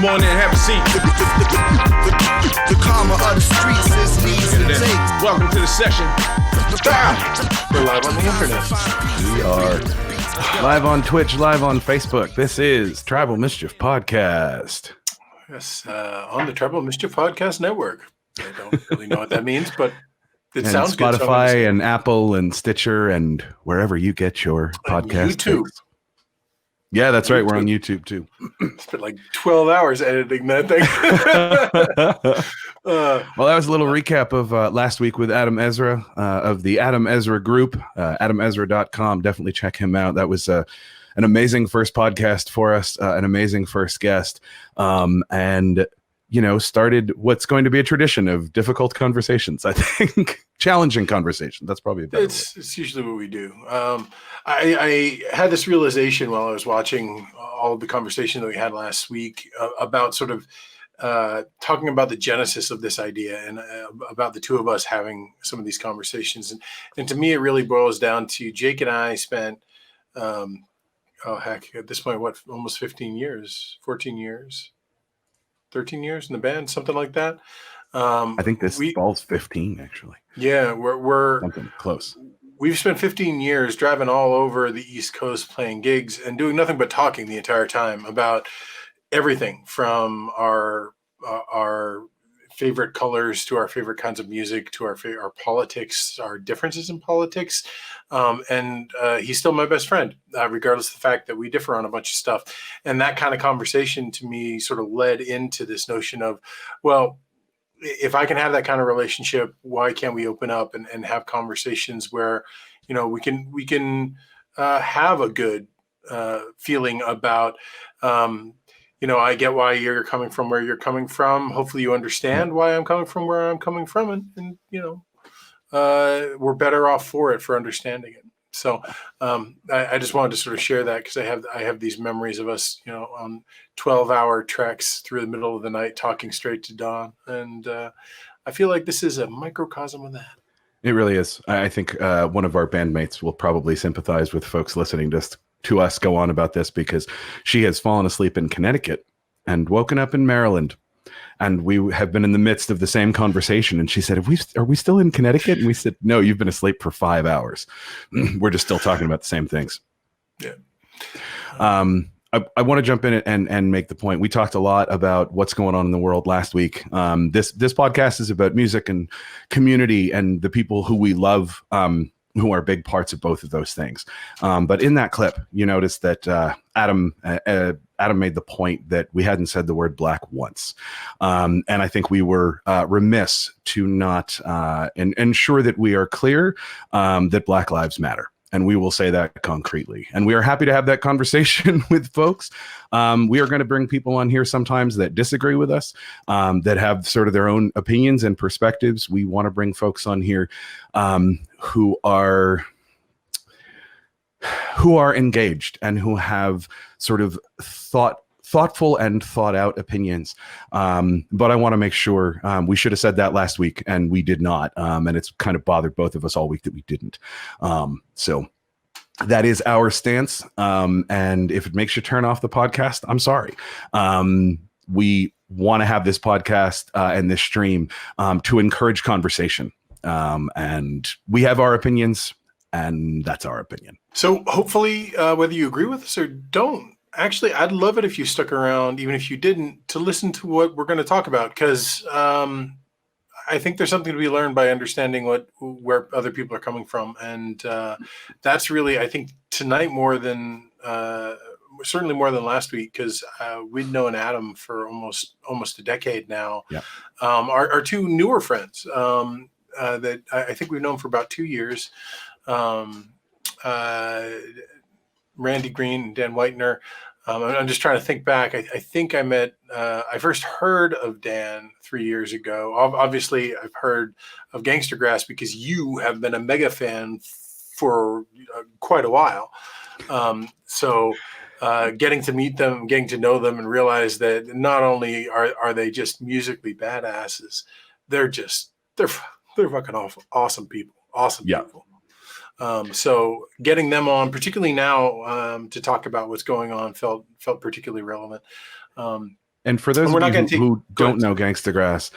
Come on in, have a seat. The karma of the streets is needs and takes. Welcome to the session. We're live on the internet. We are live on Twitch, live on Facebook. This is Tribal Mischief Podcast. Yes, on the Tribal Mischief Podcast Network. I don't really know what that means, but it sounds Spotify good. Spotify and Apple and Stitcher and wherever you get your podcast. YouTube. Takes. Yeah, that's right. We're on YouTube too. Spent like 12 hours editing that thing. Well, that was a little recap of last week with Adam Ezra of the Adam Ezra group, adamezra.com. Definitely check him out. That was an amazing first podcast for us, an amazing first guest. And, you know, started what's going to be a tradition of difficult conversations, I think. Challenging conversation. That's probably a better It's usually what we do. I had this realization while I was watching all of the conversation that we had last week about sort of talking about the genesis of this idea and about the two of us having some of these conversations. And to me, it really boils down to Jake and I spent, at this point, almost 15 years, 14 years, 13 years in the band, something like that. I think this falls 15, actually. Yeah, we're something close. We've spent 15 years driving all over the East Coast playing gigs and doing nothing but talking the entire time about everything from our favorite colors to our favorite kinds of music to our politics, our differences in politics. And he's still my best friend, regardless of the fact that we differ on a bunch of stuff. And that kind of conversation to me sort of led into this notion of, well, if I can have that kind of relationship, why can't we open up and have conversations where, you know, we can have a good feeling about, you know, I get why you're coming from where you're coming from. Hopefully you understand why I'm coming from where I'm coming from. And you know, we're better off for understanding it. So I just wanted to sort of share that because I have these memories of us, you know, on 12-hour treks through the middle of the night talking straight to dawn. And I feel like this is a microcosm of that. It really is. I think one of our bandmates will probably sympathize with folks listening to us go on about this because she has fallen asleep in Connecticut and woken up in Maryland. And we have been in the midst of the same conversation. And she said, are we still in Connecticut? And we said, no, you've been asleep for 5 hours. We're just still talking about the same things. Yeah. I want to jump in and make the point. We talked a lot about what's going on in the world last week. This podcast is about music and community and the people who we love, who are big parts of both of those things. But in that clip, you notice that Adam made the point that we hadn't said the word black once. And I think we were remiss to not ensure that we are clear that Black Lives Matter. And we will say that concretely. And we are happy to have that conversation with folks. We are going to bring people on here sometimes that disagree with us, that have sort of their own opinions and perspectives. We want to bring folks on here who are engaged and who have sort of thoughtful and thought out opinions. But I want to make sure we should have said that last week and we did not. And it's kind of bothered both of us all week that we didn't. So that is our stance. And if it makes you turn off the podcast, I'm sorry. We want to have this podcast and this stream to encourage conversation. And we have our opinions and that's our opinion. So hopefully, whether you agree with us or don't, actually, I'd love it if you stuck around, even if you didn't, to listen to what we're going to talk about, because I think there's something to be learned by understanding where other people are coming from. And that's really, I think, tonight more than, certainly more than last week, because we'd known Adam for almost a decade now. Yeah. Our two newer friends that I think we've known for about 2 years, Randy Green and Dan Whitener. I'm just trying to think back. I think I first heard of Dan 3 years ago. Obviously, I've heard of Gangstagrass because you have been a mega fan for quite a while. So getting to meet them, getting to know them and realize that not only are they just musically badasses, they're fucking awesome people. Awesome people. So getting them on, particularly now, to talk about what's going on felt particularly relevant. And for those And we're of not you gonna who go don't ahead. know Gangstagrass,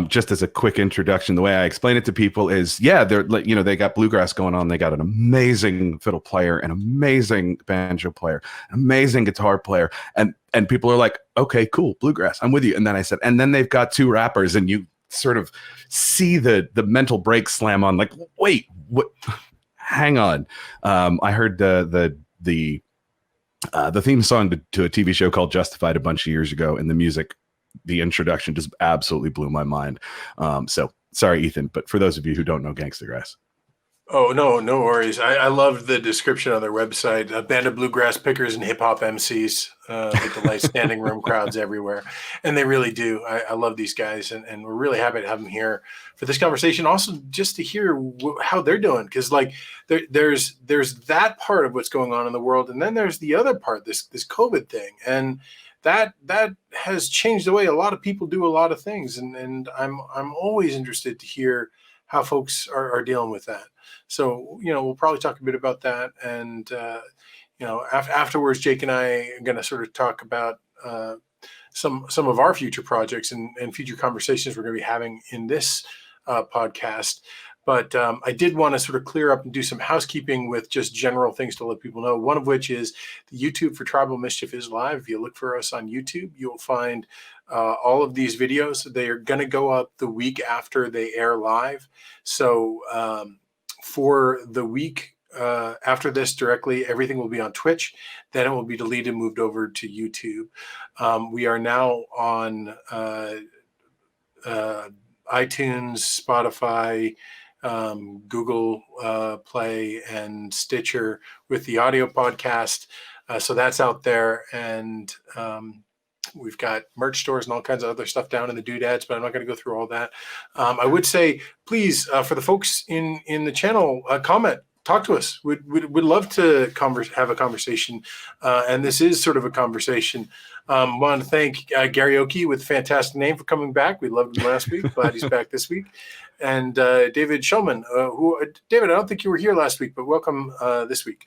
just as a quick introduction, the way I explain it to people is, yeah, they're like, they got bluegrass going on. They got an amazing fiddle player, an amazing banjo player, an amazing guitar player, and people are like, okay, cool, bluegrass, I'm with you. And then I said, and then they've got two rappers, and you sort of see the mental break slam on, like, wait, what? Hang on. I heard the theme song to a TV show called Justified a bunch of years ago, and the introduction just absolutely blew my mind. So sorry, Ethan, but for those of you who don't know Gangstagrass. Oh, no worries. I loved the description on their website. A band of bluegrass pickers and hip hop MCs that delight standing room crowds everywhere. And they really do. I love these guys, and we're really happy to have them here for this conversation. Also, just to hear how they're doing, because like there's that part of what's going on in the world, and then there's the other part, this COVID thing, and that has changed the way a lot of people do a lot of things. And I'm always interested to hear how folks are dealing with that. So, we'll probably talk a bit about that. And, afterwards, Jake and I are going to sort of talk about some of our future projects and future conversations we're going to be having in this podcast. But I did want to sort of clear up and do some housekeeping with just general things to let people know. One of which is the YouTube for Tribal Mischief is live. If you look for us on YouTube, you'll find all of these videos. They are going to go up the week after they air live. So for the week after this directly, everything will be on Twitch. Then it will be deleted and moved over to YouTube. We are now on iTunes, Spotify, Google Play, and Stitcher with the audio podcast. So that's out there. And we've got merch stores and all kinds of other stuff down in the doodads, but I'm not going to go through all that. I would say, please, for the folks in the channel, comment, talk to us. We'd love to have a conversation. And this is sort of a conversation. Want to thank Gary Oki with a fantastic name for coming back. We loved him last week. Glad he's back this week. And David Shulman, David, I don't think you were here last week, but welcome this week.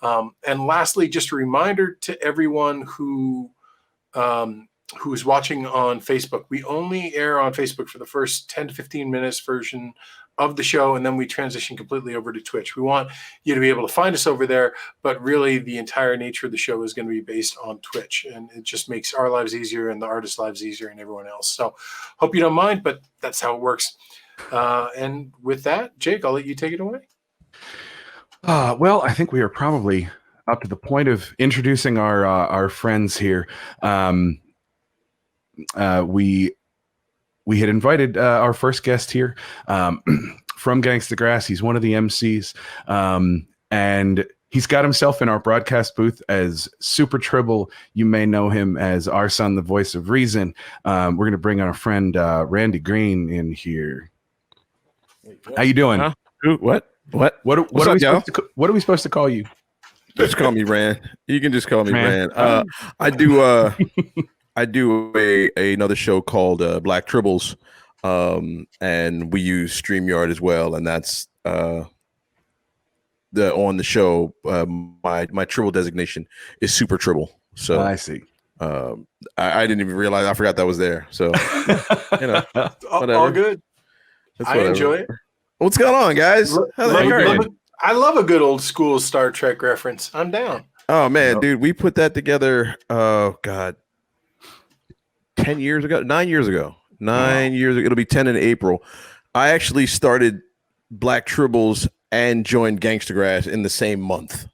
And lastly, just a reminder to everyone who's watching on Facebook. We only air on Facebook for the first 10 to 15 minutes version of the show, and then we transition completely over to Twitch. We want you to be able to find us over there, but really the entire nature of the show is going to be based on Twitch, and it just makes our lives easier and the artists' lives easier and everyone else. So hope you don't mind, but that's how it works. And with that, Jake, I'll let you take it away. Well, I think we are probably up to the point of introducing our friends here. We had invited our first guest here from Gangstagrass. He's one of the MCs, and he's got himself in our broadcast booth as Super Tribal. You may know him as RSON, the voice of reason. We're going to bring our friend Randy Green in here. How you doing? Huh? What are we supposed to call you? Just call me Rand. You can just call me Rand. I do another show called Black Tribbles, and we use StreamYard as well, and that's on the show. My Tribble designation is Super Tribble. So I see. I didn't even realize. I forgot that was there. So all good. I enjoy it. What's going on, guys? I love a good old school Star Trek reference. I'm down. Oh man, dude, we put that together. Oh God, 9 years ago. 9 years ago. It'll be 10 in April. I actually started Black Tribbles and joined Gangstagrass in the same month.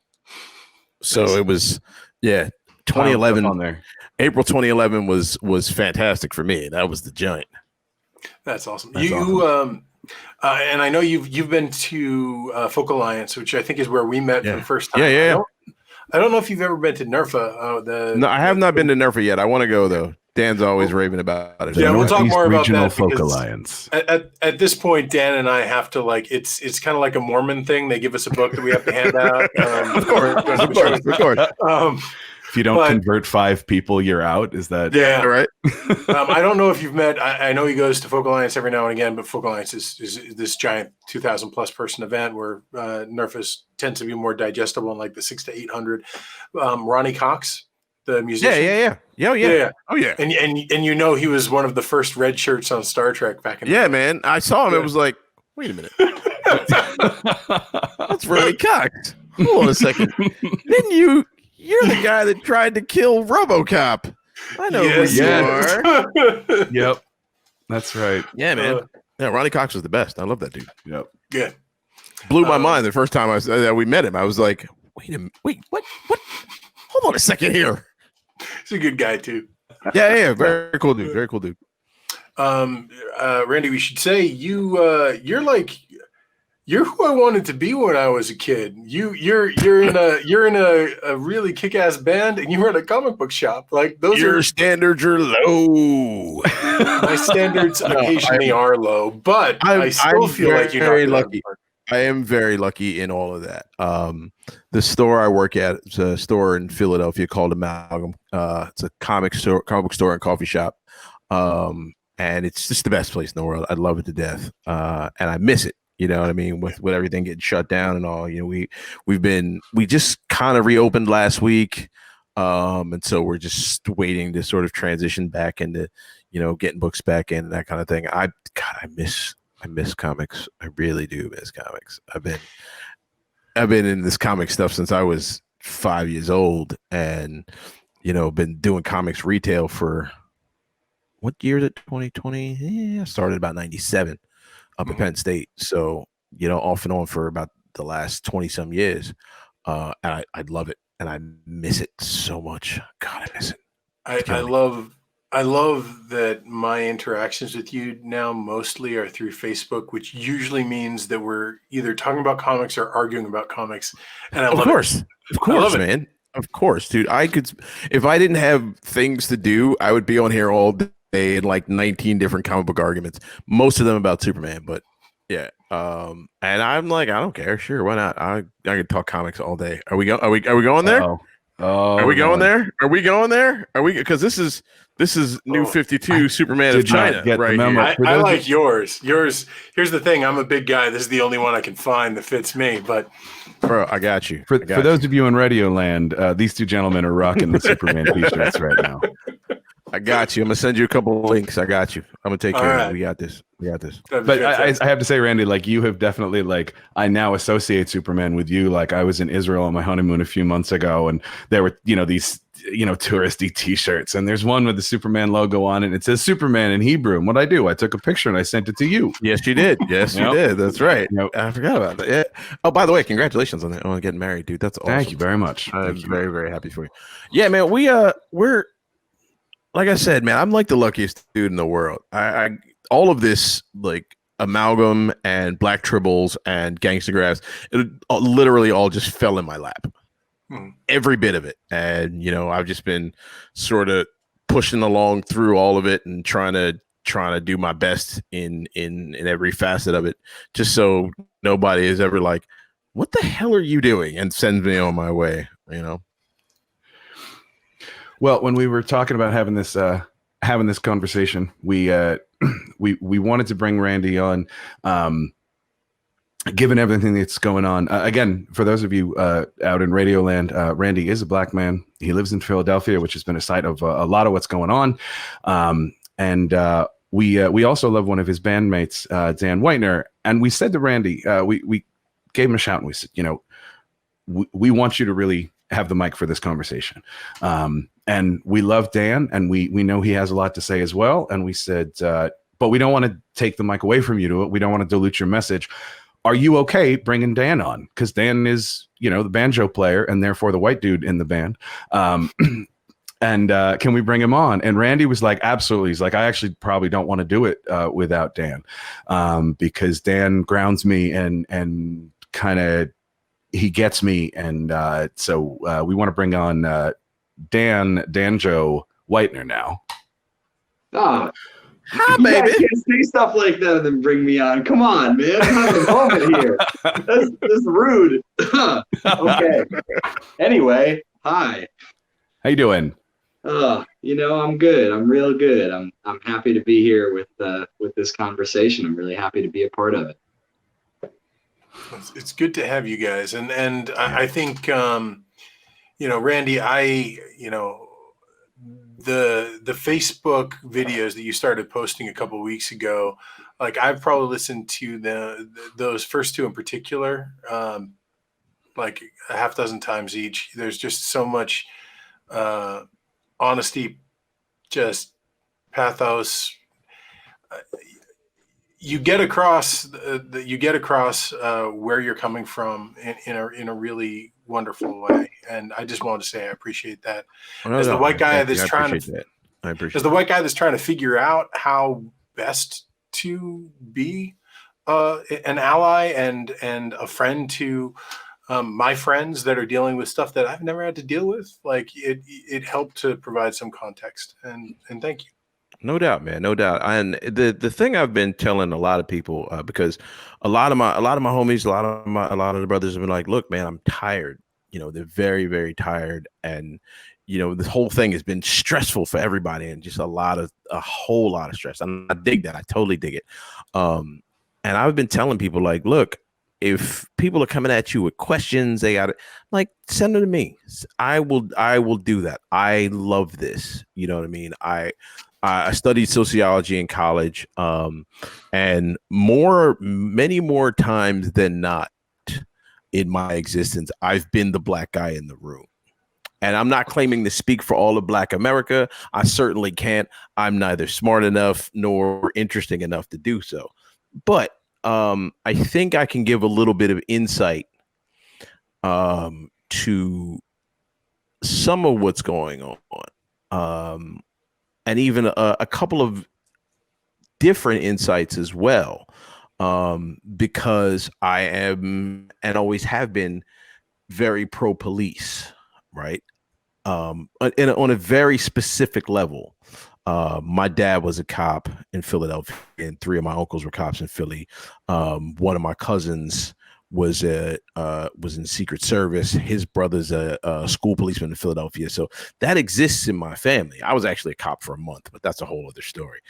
So it was 2011 on there. April 2011 was fantastic for me. That was the joint. That's awesome. Awesome. And I know you've been to Folk Alliance, which I think is where we met for the first time. Yeah. I don't know if you've ever been to NERFA. No, I have not been to NERFA yet. I want to go though. Dan's always raving about it. Yeah, we'll talk more about that. Folk Alliance. At this point, Dan and I have to it's kind of like a Mormon thing. They give us a book that we have to hand out. Of course. If you don't convert 5 people, you're out. Is that right? I don't know if you've met. I know he goes to Folk Alliance every now and again, but Folk Alliance is this giant 2,000 plus person event where NERFA tends to be more digestible in like the 600 to 800. Ronnie Cox, the musician? Yeah. Yeah. Oh yeah. And you know he was one of the first red shirts on Star Trek back in the Yeah, day. man. I saw him. Yeah. It was like, wait a minute. That's Ronnie Cox. Hold on a second. You're the guy that tried to kill RoboCop. I know who you are. Yep. That's right. Yeah, man. Yeah, Ronnie Cox was the best. I love that dude. Yep. Yeah. Blew my mind the first time we met him. I was like, wait, what? Hold on a second here. He's a good guy too. Yeah. Very cool dude. Very cool dude. Randy, we should say you're who I wanted to be when I was a kid. You're in a really kick-ass band, and you run a comic book shop. Like Your standards are low. My standards occasionally are low, but I still feel like you're very lucky. I am very lucky in all of that. The store I work at is a store in Philadelphia called Amalgam. It's a comic book store and coffee shop. And it's just the best place in the world. I love it to death. And I miss it. You know what I mean? With everything getting shut down and all, you know, we just kind of reopened last week. And so we're just waiting to sort of transition back into, you know, getting books back in and that kind of thing. I miss comics. I really do miss comics. I've been in this comic stuff since I was 5 years old, and you know, been doing comics retail for what year is it? 2020? Yeah, I started about 97 up at Penn State. So, you know, off and on for about the last 20 some years. And I love it, and I miss it so much. God, I miss it. I love that my interactions with you now mostly are through Facebook, which usually means that we're either talking about comics or arguing about comics. And I love it. Of course, man. Of course, dude. If I didn't have things to do, I would be on here all day in like 19 different comic book arguments, most of them about Superman. But yeah, and I'm like, I don't care. Sure, why not? I could talk comics all day. Are we going there? Are we going there? Are we going there? Are we? Because this is New 52 Superman of China, right? I like yours. Here's the thing. I'm a big guy. This is the only one I can find that fits me. But bro, I got you. For those of you in Radio Land, these two gentlemen are rocking the Superman t-shirts right now. I got you. I'm gonna send you a couple of links. I got you. I'm gonna take care of it. We got this. But I have to say, Randy, like you have definitely, like, I now associate Superman with you. Like I was in Israel on my honeymoon a few months ago, and there were, you know, these, you know, touristy t-shirts, and there's one with the Superman logo on it, and it says Superman in Hebrew. And what I do, I took a picture and I sent it to you. Yes, you did. Yes, you did. That's right. I forgot about that. Yeah. Oh, by the way, congratulations on that. On getting married, dude. That's awesome. Thank you very much. I'm very, very happy for you. Yeah, man. We're like I said, man, I'm like the luckiest dude in the world. I all of this, like Amalgam and Black Tribbles and Gangstagrass, it literally all just fell in my lap. Every bit of it. And, you know, I've just been sort of pushing along through all of it and trying to do my best in every facet of it, just so nobody is ever like, what the hell are you doing? And sends me on my way, you know? Well, when we were talking about having this conversation, we wanted to bring Randy on, given everything that's going on. Again, for those of you out in Radio Land, Randy is a black man. He lives in Philadelphia, which has been a site of a lot of what's going on. And we also love one of his bandmates, Dan Whitener. And we said to Randy, we gave him a shout, and we said, you know, we want you to really have the mic for this conversation. And we love Dan, and we know he has a lot to say as well. And we said, but we don't want to take the mic away from you to it. We don't want to dilute your message. Are you okay bringing Dan on? Because Dan is, you know, the banjo player and therefore the white dude in the band. And can we bring him on? And Randy was like, absolutely. He's like, I actually probably don't want to do it without Dan, because Dan grounds me and kind of, he gets me. And so we want to bring on Danjo Whitener now. Hi, baby. You can't say stuff like that and then bring me on. Come on, man. I'm having a moment here. That's rude. Okay. Anyway, hi. How you doing? You know, I'm good. I'm real good. I'm happy to be here with this conversation. I'm really happy to be a part of it. It's good to have you guys, and I think you know, Randy, the Facebook videos that you started posting a couple of weeks ago, like I've probably listened to those first two in particular, like a half dozen times each. There's just so much honesty, just pathos. You get across where you're coming from in a really wonderful way, and I just wanted to say I appreciate that. As the white guy that's trying to figure out how best to be an ally and a friend to my friends that are dealing with stuff that I've never had to deal with. Like it helped to provide some context, and thank you. No doubt, man. No doubt. And the thing I've been telling a lot of people, because a lot of my homies, a lot of the brothers have been like, look, man, I'm tired. You know, they're very, very tired. And, you know, this whole thing has been stressful for everybody, and just a whole lot of stress. And I dig that. I totally dig it. And I've been telling people, like, look, if people are coming at you with questions, they got it, like, send them to me. I will do that. I love this. You know what I mean? I studied sociology in college, and many more times than not in my existence, I've been the black guy in the room. And I'm not claiming to speak for all of Black America. I certainly can't. I'm neither smart enough nor interesting enough to do so. But I think I can give a little bit of insight to some of what's going on. And even a couple of different insights as well, because I am and always have been very pro-police, right? On a very specific level. My dad was a cop in Philadelphia, and 3 of my uncles were cops in Philly. One of my cousins was in Secret Service. His brother's a school policeman in Philadelphia. So that exists in my family. I was actually a cop for a month, but that's a whole other story.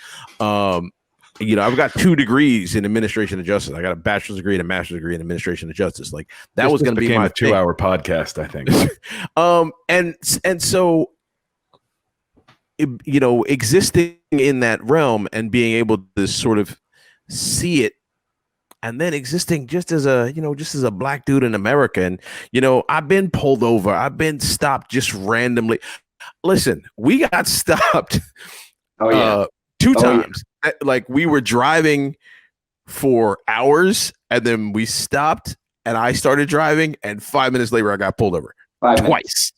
You know, I've got 2 degrees in administration of justice. I got a bachelor's degree and a master's degree in administration of justice. Like that was going to be my 2-hour podcast, I think. And so, you know, existing in that realm and being able to sort of see it, and then existing just as a black dude in America. And, you know, I've been pulled over. I've been stopped just randomly. Listen, we got stopped 2 times. Yeah. Like we were driving for hours, and then we stopped, and I started driving, and 5 minutes later I got pulled over. Twice.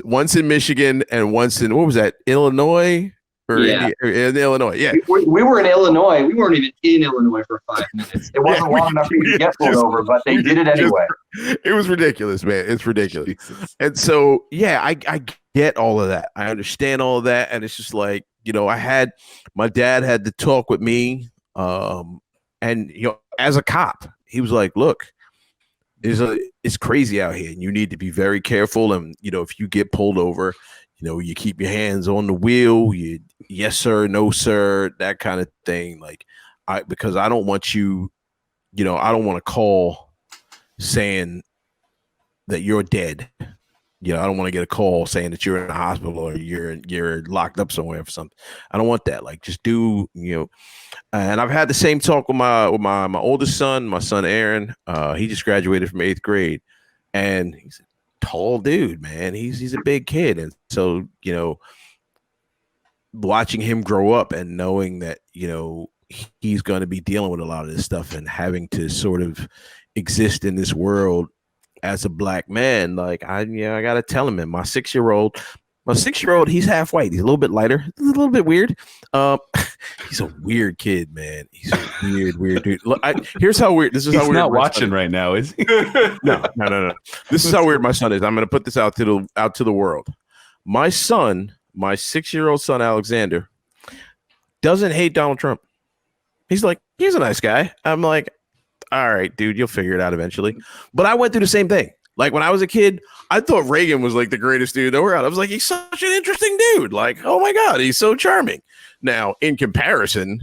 Once in Michigan and once in, what was that, Illinois? In Illinois, yeah. We were in Illinois. We weren't even in Illinois for 5 minutes. It wasn't long enough for you to get pulled over, but they did it anyway. It was ridiculous, man. It's ridiculous. Jesus. And so, yeah, I get all of that. I understand all of that. And it's just like, you know, my dad had to talk with me. And, you know, as a cop, he was like, look, it's crazy out here, and you need to be very careful. And, you know, if you get pulled over, you know, you keep your hands on the wheel, you yes, sir, no, sir, that kind of thing. Like, because I don't want you, you know, I don't want to call saying that you're dead. You know, I don't want to get a call saying that you're in the hospital or you're locked up somewhere for something. I don't want that. Like, just do, you know. And I've had the same talk with my oldest son, my son Aaron. He just graduated from 8th grade, and he's a tall dude, man. He's a big kid, and so, you know, watching him grow up and knowing that, you know, he's going to be dealing with a lot of this stuff and having to sort of exist in this world as a black man, like I got to tell him, man, my 6-year-old, he's half white. He's a little bit lighter, a little bit weird. He's a weird kid, man. He's a weird dude. Look, here's how weird. This is how weird. He's not watching right now, is he? No. This is how weird my son is. I'm going to put this out to the world. My son, my 6-year-old son, Alexander, doesn't hate Donald Trump. He's like, he's a nice guy. I'm like, all right, dude, you'll figure it out eventually. But I went through the same thing. Like when I was a kid, I thought Reagan was like the greatest dude in the world. I was like, he's such an interesting dude. Like, oh my God, he's so charming. Now, in comparison,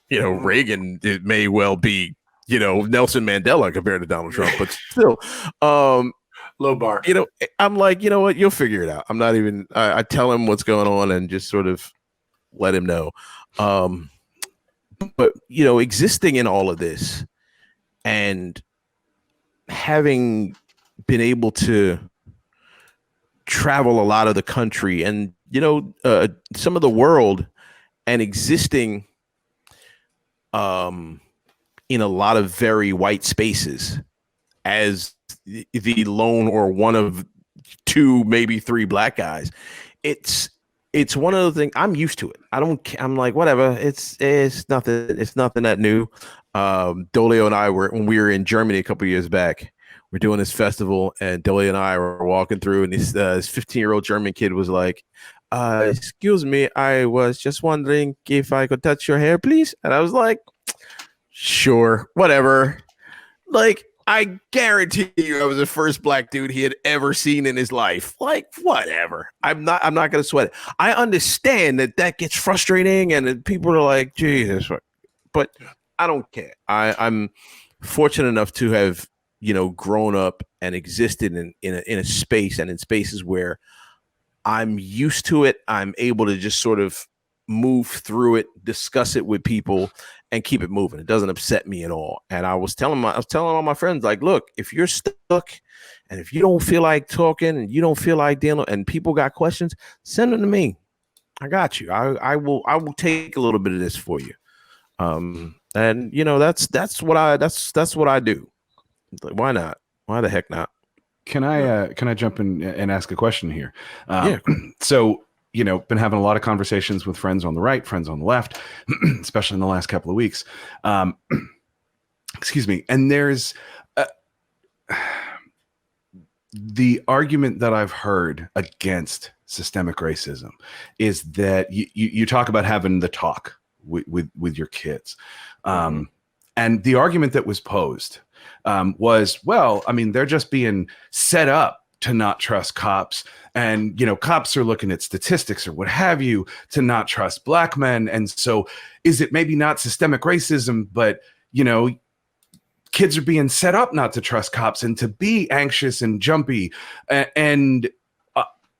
you know, Reagan, it may well be, you know, Nelson Mandela compared to Donald Trump, but still, Low bar. You know, I'm like, you know what? You'll figure it out. I'm not even. I tell him what's going on and just sort of let him know. But you know, existing in all of this and having been able to travel a lot of the country and you know some of the world and existing in a lot of very white spaces as the lone or one of two, maybe three black guys, it's one of the things. I'm used to it. I'm like, whatever. It's nothing that new. Dolio and I when we were in Germany a couple of years back, we're doing this festival, and Dolio and I were walking through, and this 15-year-old German kid was like, excuse me, I was just wondering if I could touch your hair, please. And I was like, sure, whatever. Like, I guarantee you I was the first black dude he had ever seen in his life. Like, whatever. I'm not going to sweat it. I understand that gets frustrating and people are like, Jesus, but I don't care. I'm fortunate enough to have, you know, grown up and existed in a space and in spaces where I'm used to it. I'm able to just sort of move through it, discuss it with people, and keep it moving. It doesn't upset me at all. And I was telling all my friends, like, look, if you're stuck and if you don't feel like talking and you don't feel like dealing and people got questions, send them to me. I got you. I will take a little bit of this for you. And you know, that's what I do. Like, why not? Why the heck not? Can I jump in and ask a question here? Yeah. So, you know, been having a lot of conversations with friends on the right, friends on the left, especially in the last couple of weeks. Excuse me. And there's the argument that I've heard against systemic racism is that you talk about having the talk with your kids. And the argument that was posed was, well, I mean, they're just being set up to not trust cops. And, you know, cops are looking at statistics or what have you to not trust black men. And so is it maybe not systemic racism, but, you know, kids are being set up not to trust cops and to be anxious and jumpy. And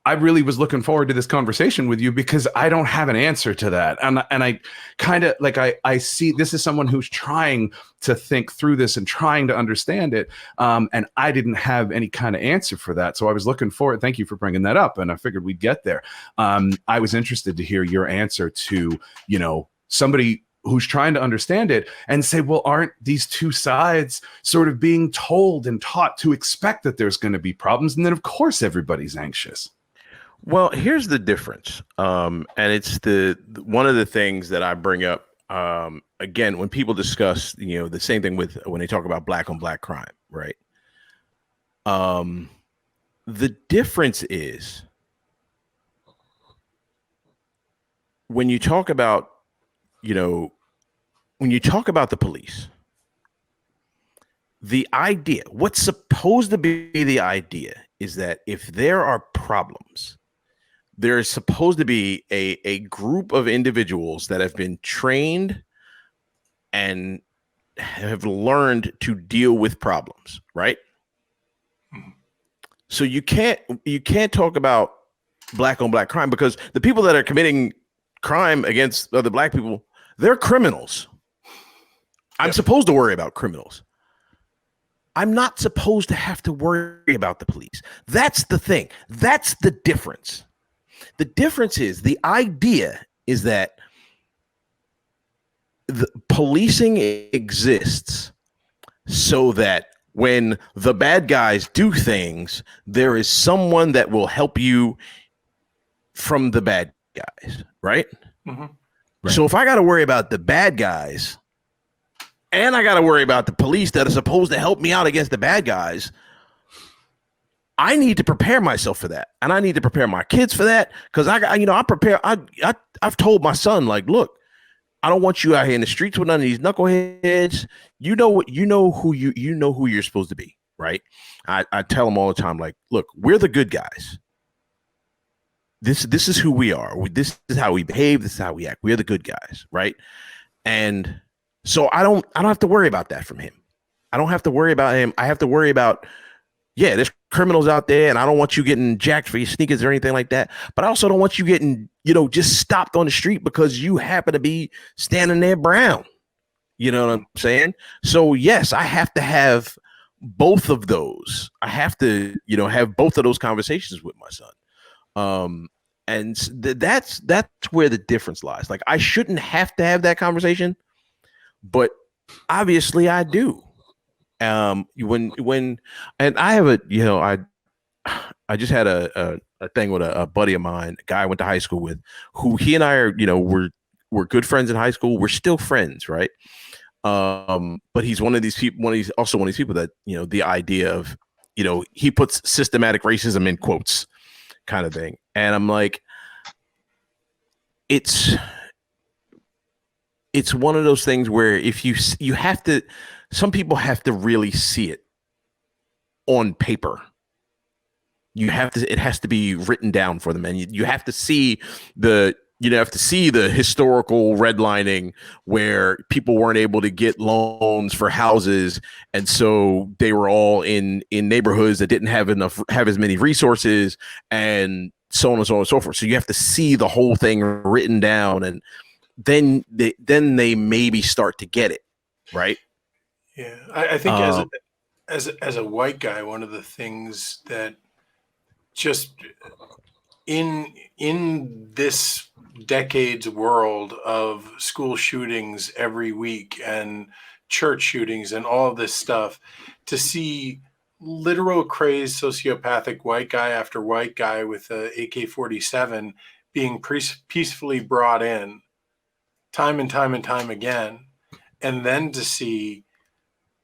I really was looking forward to this conversation with you because I don't have an answer to that. And I kind of like, I see this is someone who's trying to think through this and trying to understand it. And I didn't have any kind of answer for that. So I was looking forward. Thank you for bringing that up. And I figured we'd get there. I was interested to hear your answer to, you know, somebody who's trying to understand it and say, well, aren't these two sides sort of being told and taught to expect that there's going to be problems? And then of course, everybody's anxious. Well, here's the difference. And it's one of the things that I bring up, again, when people discuss, you know, the same thing with when they talk about black on black crime, right? The difference is when you talk about, you know, when you talk about the police, the idea, what's supposed to be the idea is that if there are problems, there's supposed to be a group of individuals that have been trained and have learned to deal with problems, right? So you can't talk about black on black crime because the people that are committing crime against other black people, they're criminals. I'm supposed to worry about criminals. I'm not supposed to have to worry about the police. That's the thing. That's the difference. The difference is the idea is that the policing exists so that when the bad guys do things, there is someone that will help you from the bad guys, right? Mm-hmm. Right. So if I got to worry about the bad guys and I got to worry about the police that are supposed to help me out against the bad guys, I need to prepare myself for that. And I need to prepare my kids for that. Cause I've told my son, like, look, I don't want you out here in the streets with none of these knuckleheads. You know who you're supposed to be. Right. I tell them all the time, like, look, we're the good guys. This is who we are. This is how we behave. This is how we act. We're the good guys. Right. And so I don't have to worry about that from him. I don't have to worry about him. I have to worry about, yeah, there's criminals out there, and I don't want you getting jacked for your sneakers or anything like that. But I also don't want you getting, just stopped on the street because you happen to be standing there brown. You know what I'm saying? So yes, I have to have both of those. I have to, have both of those conversations with my son. And that's where the difference lies. Like, I shouldn't have to have that conversation, but obviously I do. When and I have I just had a thing with a buddy of mine, a guy I went to high school with, who he and I are, we're good friends in high school. We're still friends, right? But he's one of these people. He's also one of these people that, the idea of, he puts systematic racism in quotes, kind of thing. And I'm like, it's one of those things where if you have to, some people have to really see it on paper. It has to be written down for them. And you have to see the historical redlining where people weren't able to get loans for houses. And so they were all in neighborhoods that didn't have as many resources, and so on and so on and so forth. So you have to see the whole thing written down, and then they maybe start to get it. Right. Yeah. I think as a white guy, one of the things that just in this decade's world of school shootings every week and church shootings and all of this stuff, to see literal crazed sociopathic white guy after white guy with a AK-47 being peacefully brought in time and time and time again, and then to see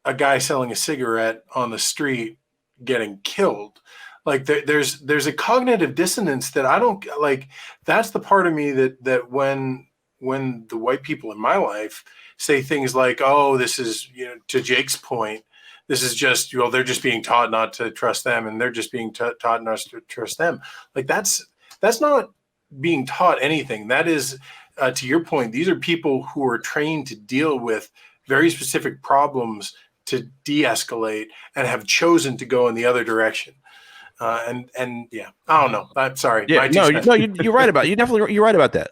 a guy selling a cigarette on the street getting killed. Like, there's a cognitive dissonance that I don't like. That's the part of me that when the white people in my life say things like, oh, this is, to Jake's point, this is just, they're just being taught not to trust them, and they're just being taught not to trust them. Like, that's not being taught anything. That is, to your point, these are people who are trained to deal with very specific problems to de-escalate, and have chosen to go in the other direction. And yeah, I don't know. I'm sorry. Yeah, you're right about you're right about that.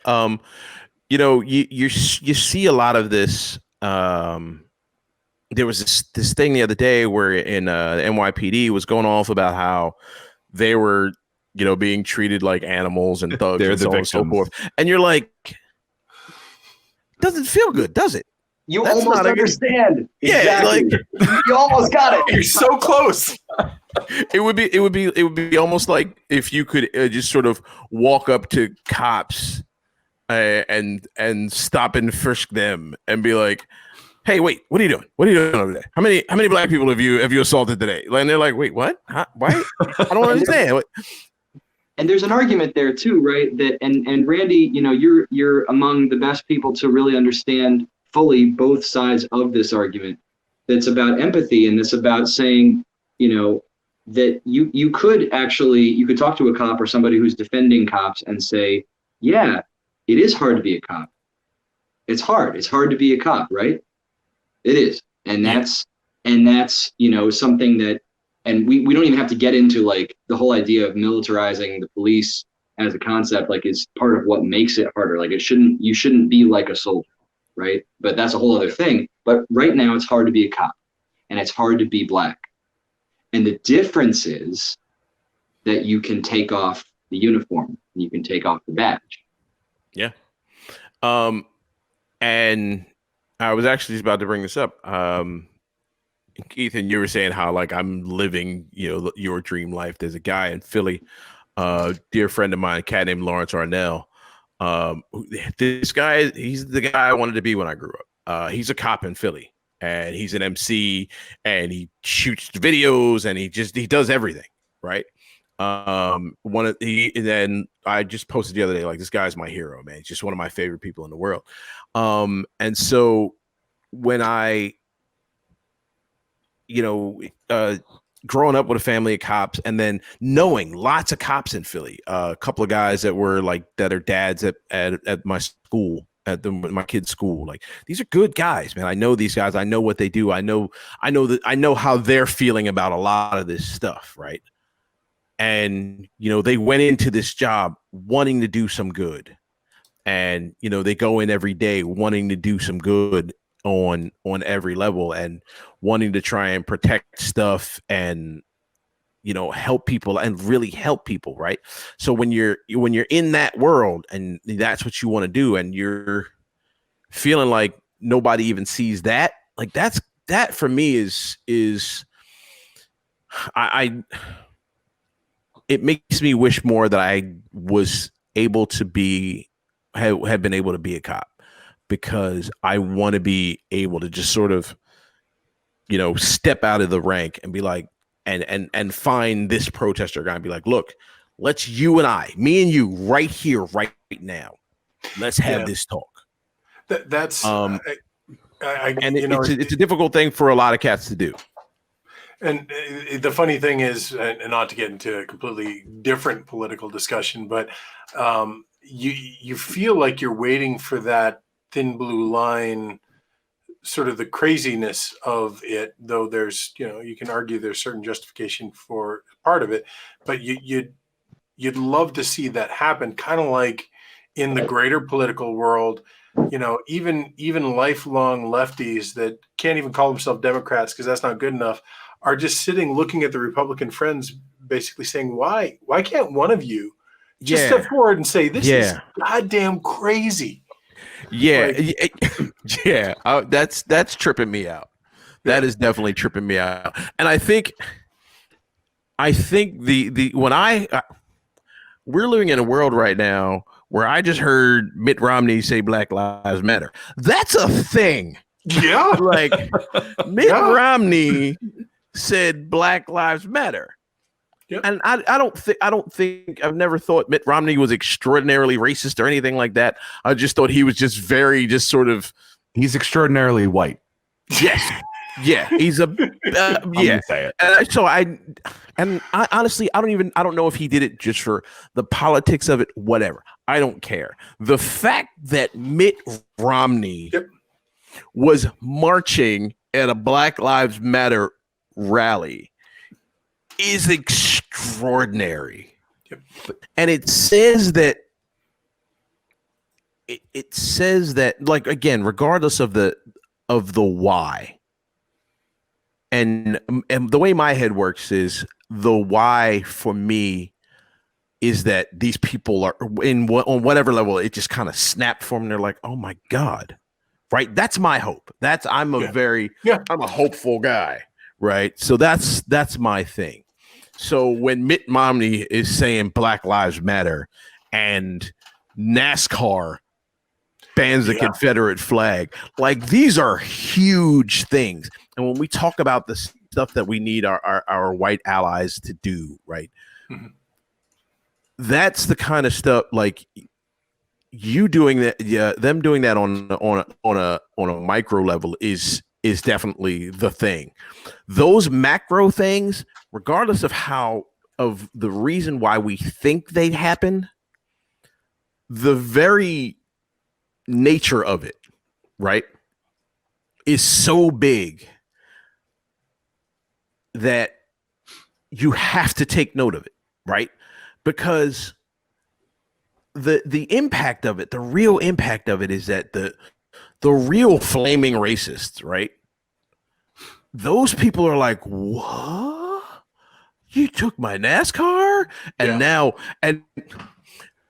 You see a lot of this. There was this thing the other day where in NYPD was going off about how they were, being treated like animals and thugs and so on and so forth. And you're like, doesn't feel good, does it? You almost understand. Yeah, exactly. You almost got it. You're so close. It would be almost like if you could just sort of walk up to cops and stop and frisk them and be like, "Hey, wait, what are you doing? What are you doing over there? How many black people have you assaulted today?" And they're like, "Wait, what? Huh? Why? I don't understand." And there's an argument there too, right? That and Randy, you're among the best people to really understand fully both sides of this argument. That's about empathy, and it's about saying, that you could talk to a cop or somebody who's defending cops and say, yeah, it is hard to be a cop. It's hard to be a cop, right? It is. And that's something that, and we don't even have to get into like the whole idea of militarizing the police as a concept, like, is part of what makes it harder. Like, you shouldn't be like a soldier, right? But that's a whole other thing. But right now it's hard to be a cop, and it's hard to be black. And the difference is that you can take off the uniform, and you can take off the badge. Yeah. And I was actually just about to bring this up. Ethan, you were saying how, like, I'm living, your dream life. There's a guy in Philly, dear friend of mine, a cat named Lawrence Arnell. This guy, he's the guy I wanted to be when I grew up. He's a cop in Philly, and he's an MC, and he shoots videos, and he does everything, right? Then I just posted the other day, like, this guy's my hero, man. He's just one of my favorite people in the world. And so when I, growing up with a family of cops, and then knowing lots of cops in Philly, a couple of guys that were like, that are dads at my school, my kids' school. Like, these are good guys, man. I know these guys. I know what they do. I know how they're feeling about a lot of this stuff, right? and they went into this job wanting to do some good, and they go in every day wanting to do some good on every level, and wanting to try and protect stuff and help people and really help people, right? So when you're in that world and that's what you want to do, and you're feeling like nobody even sees that, like that for me is it makes me wish more that I was able to have been able to be a cop, because I want to be able to just sort of step out of the rank and be like, and find this protester guy and be like, look, let's me and you right here, right now. Let's have this talk. That's and it's a difficult thing for a lot of cats to do. And the funny thing is, and not to get into a completely different political discussion, but you feel like you're waiting for that thin blue line, sort of the craziness of it, though there's, you can argue there's certain justification for part of it, but you'd love to see that happen, kind of like in the greater political world, even lifelong lefties that can't even call themselves Democrats because that's not good enough, are just sitting looking at the Republican friends basically saying, why can't one of you just step forward and say, this is goddamn crazy. Yeah. That's tripping me out. That is definitely tripping me out. And I think we're living in a world right now where I just heard Mitt Romney say Black Lives Matter. That's a thing. Yeah. Like Mitt Romney said Black Lives Matter. Yep. And I don't think I've never thought Mitt Romney was extraordinarily racist or anything like that. I just thought he was just he's extraordinarily white. Yes. Yeah. He's say it. And I honestly, I don't know if he did it just for the politics of it, whatever. I don't care. The fact that Mitt Romney was marching at a Black Lives Matter rally is extraordinary. And it says that like, again, regardless of the why, and the way my head works is the why for me is that these people are on whatever level, it just kind of snapped for them. They're like, oh my God, right? That's my hope. I'm a hopeful guy, right? So that's my thing. So when Mitt Romney is saying Black Lives Matter and NASCAR bans the Confederate flag, like, these are huge things. And when we talk about the stuff that we need our white allies to do, right? Mm-hmm. That's the kind of stuff, like, you doing that, them doing that on a micro level is definitely the thing. Those macro things, regardless of the reason why we think they'd happen, the very nature of it, right, is so big that you have to take note of it, right? Because the impact of it, the real impact of it, is that the real flaming racists, right? Those people are like, what? You took my NASCAR? And now, and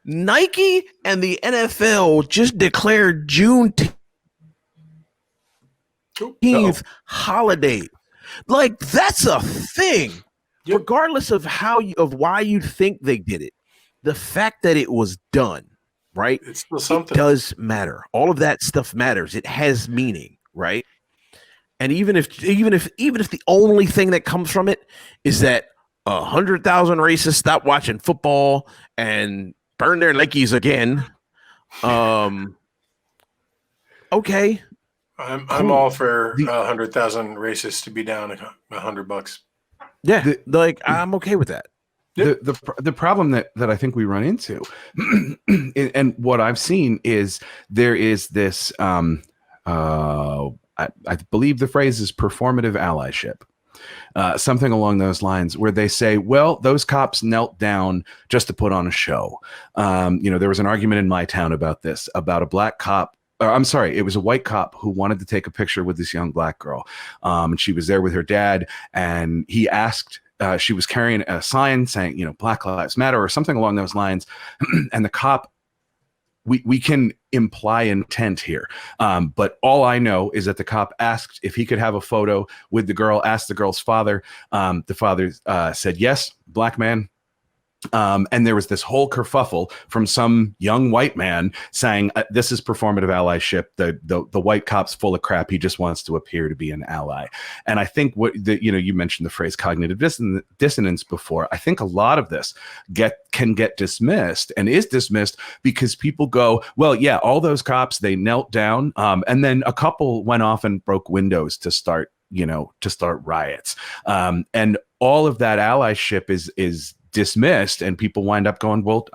Nike and the NFL just declared Juneteenth holiday. Like, that's a thing. Yep. Regardless of why you think they did it, the fact that it was done, right? It's still something. It does matter. All of that stuff matters. It has meaning, right? And even if the only thing that comes from it is that 100,000 racists stop watching football and burn their Nikes again, okay. I'm all for 100,000 racists to be down $100. Yeah, I'm okay with that. The problem that I think we run into, and what I've seen, is there is this I believe the phrase is performative allyship, something along those lines, where they say, well, those cops knelt down just to put on a show. There was an argument in my town about this, about a black cop. I'm sorry, it was a white cop who wanted to take a picture with this young black girl. And she was there with her dad, and he asked, she was carrying a sign saying, Black Lives Matter or something along those lines. And the cop, we can imply intent here. But all I know is that the cop asked if he could have a photo with the girl, asked the girl's father. The father said, yes, black man. And there was this whole kerfuffle from some young white man saying, this is performative allyship. The white cop's full of crap. He just wants to appear to be an ally. And I think you mentioned the phrase cognitive dissonance before. I think a lot of this can get dismissed, and is dismissed, because people go, well, yeah, all those cops, they knelt down. And then a couple went off and broke windows to start riots. And all of that allyship is dismissed, and people wind up going, well,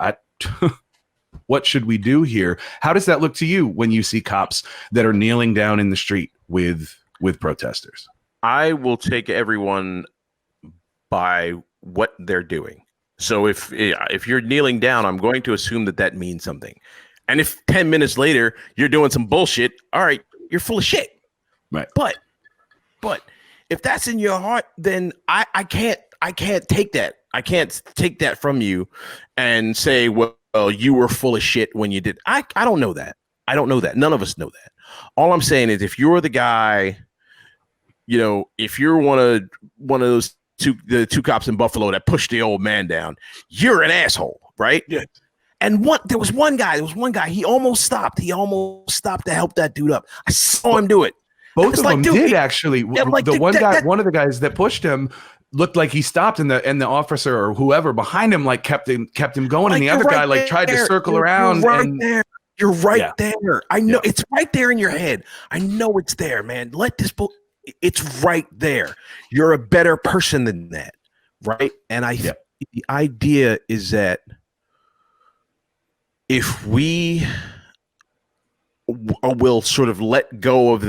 what should we do here? How does that look to you when you see cops that are kneeling down in the street with protesters? I will take everyone by what they're doing. So if you're kneeling down, I'm going to assume that means something. And if 10 minutes later you're doing some bullshit, all right, you're full of shit. Right. But if that's in your heart, then I can't take that. I can't take that from you and say, well, you were full of shit when you did. I don't know that. I don't know that. None of us know that. All I'm saying is, if you're the guy, if you're one of those two cops in Buffalo that pushed the old man down, you're an asshole, right? Yeah. And there was one guy. He almost stopped. He almost stopped to help that dude up. I saw him do it. Both of them did, actually. Yeah, one of the guys that pushed him looked like he stopped, and the officer or whoever behind him kept him going, and the other guy tried to circle around. You're right there. I know it's right there in your head. I know it's there, man. It's right there. You're a better person than that, right? And the idea is that if we will sort of let go of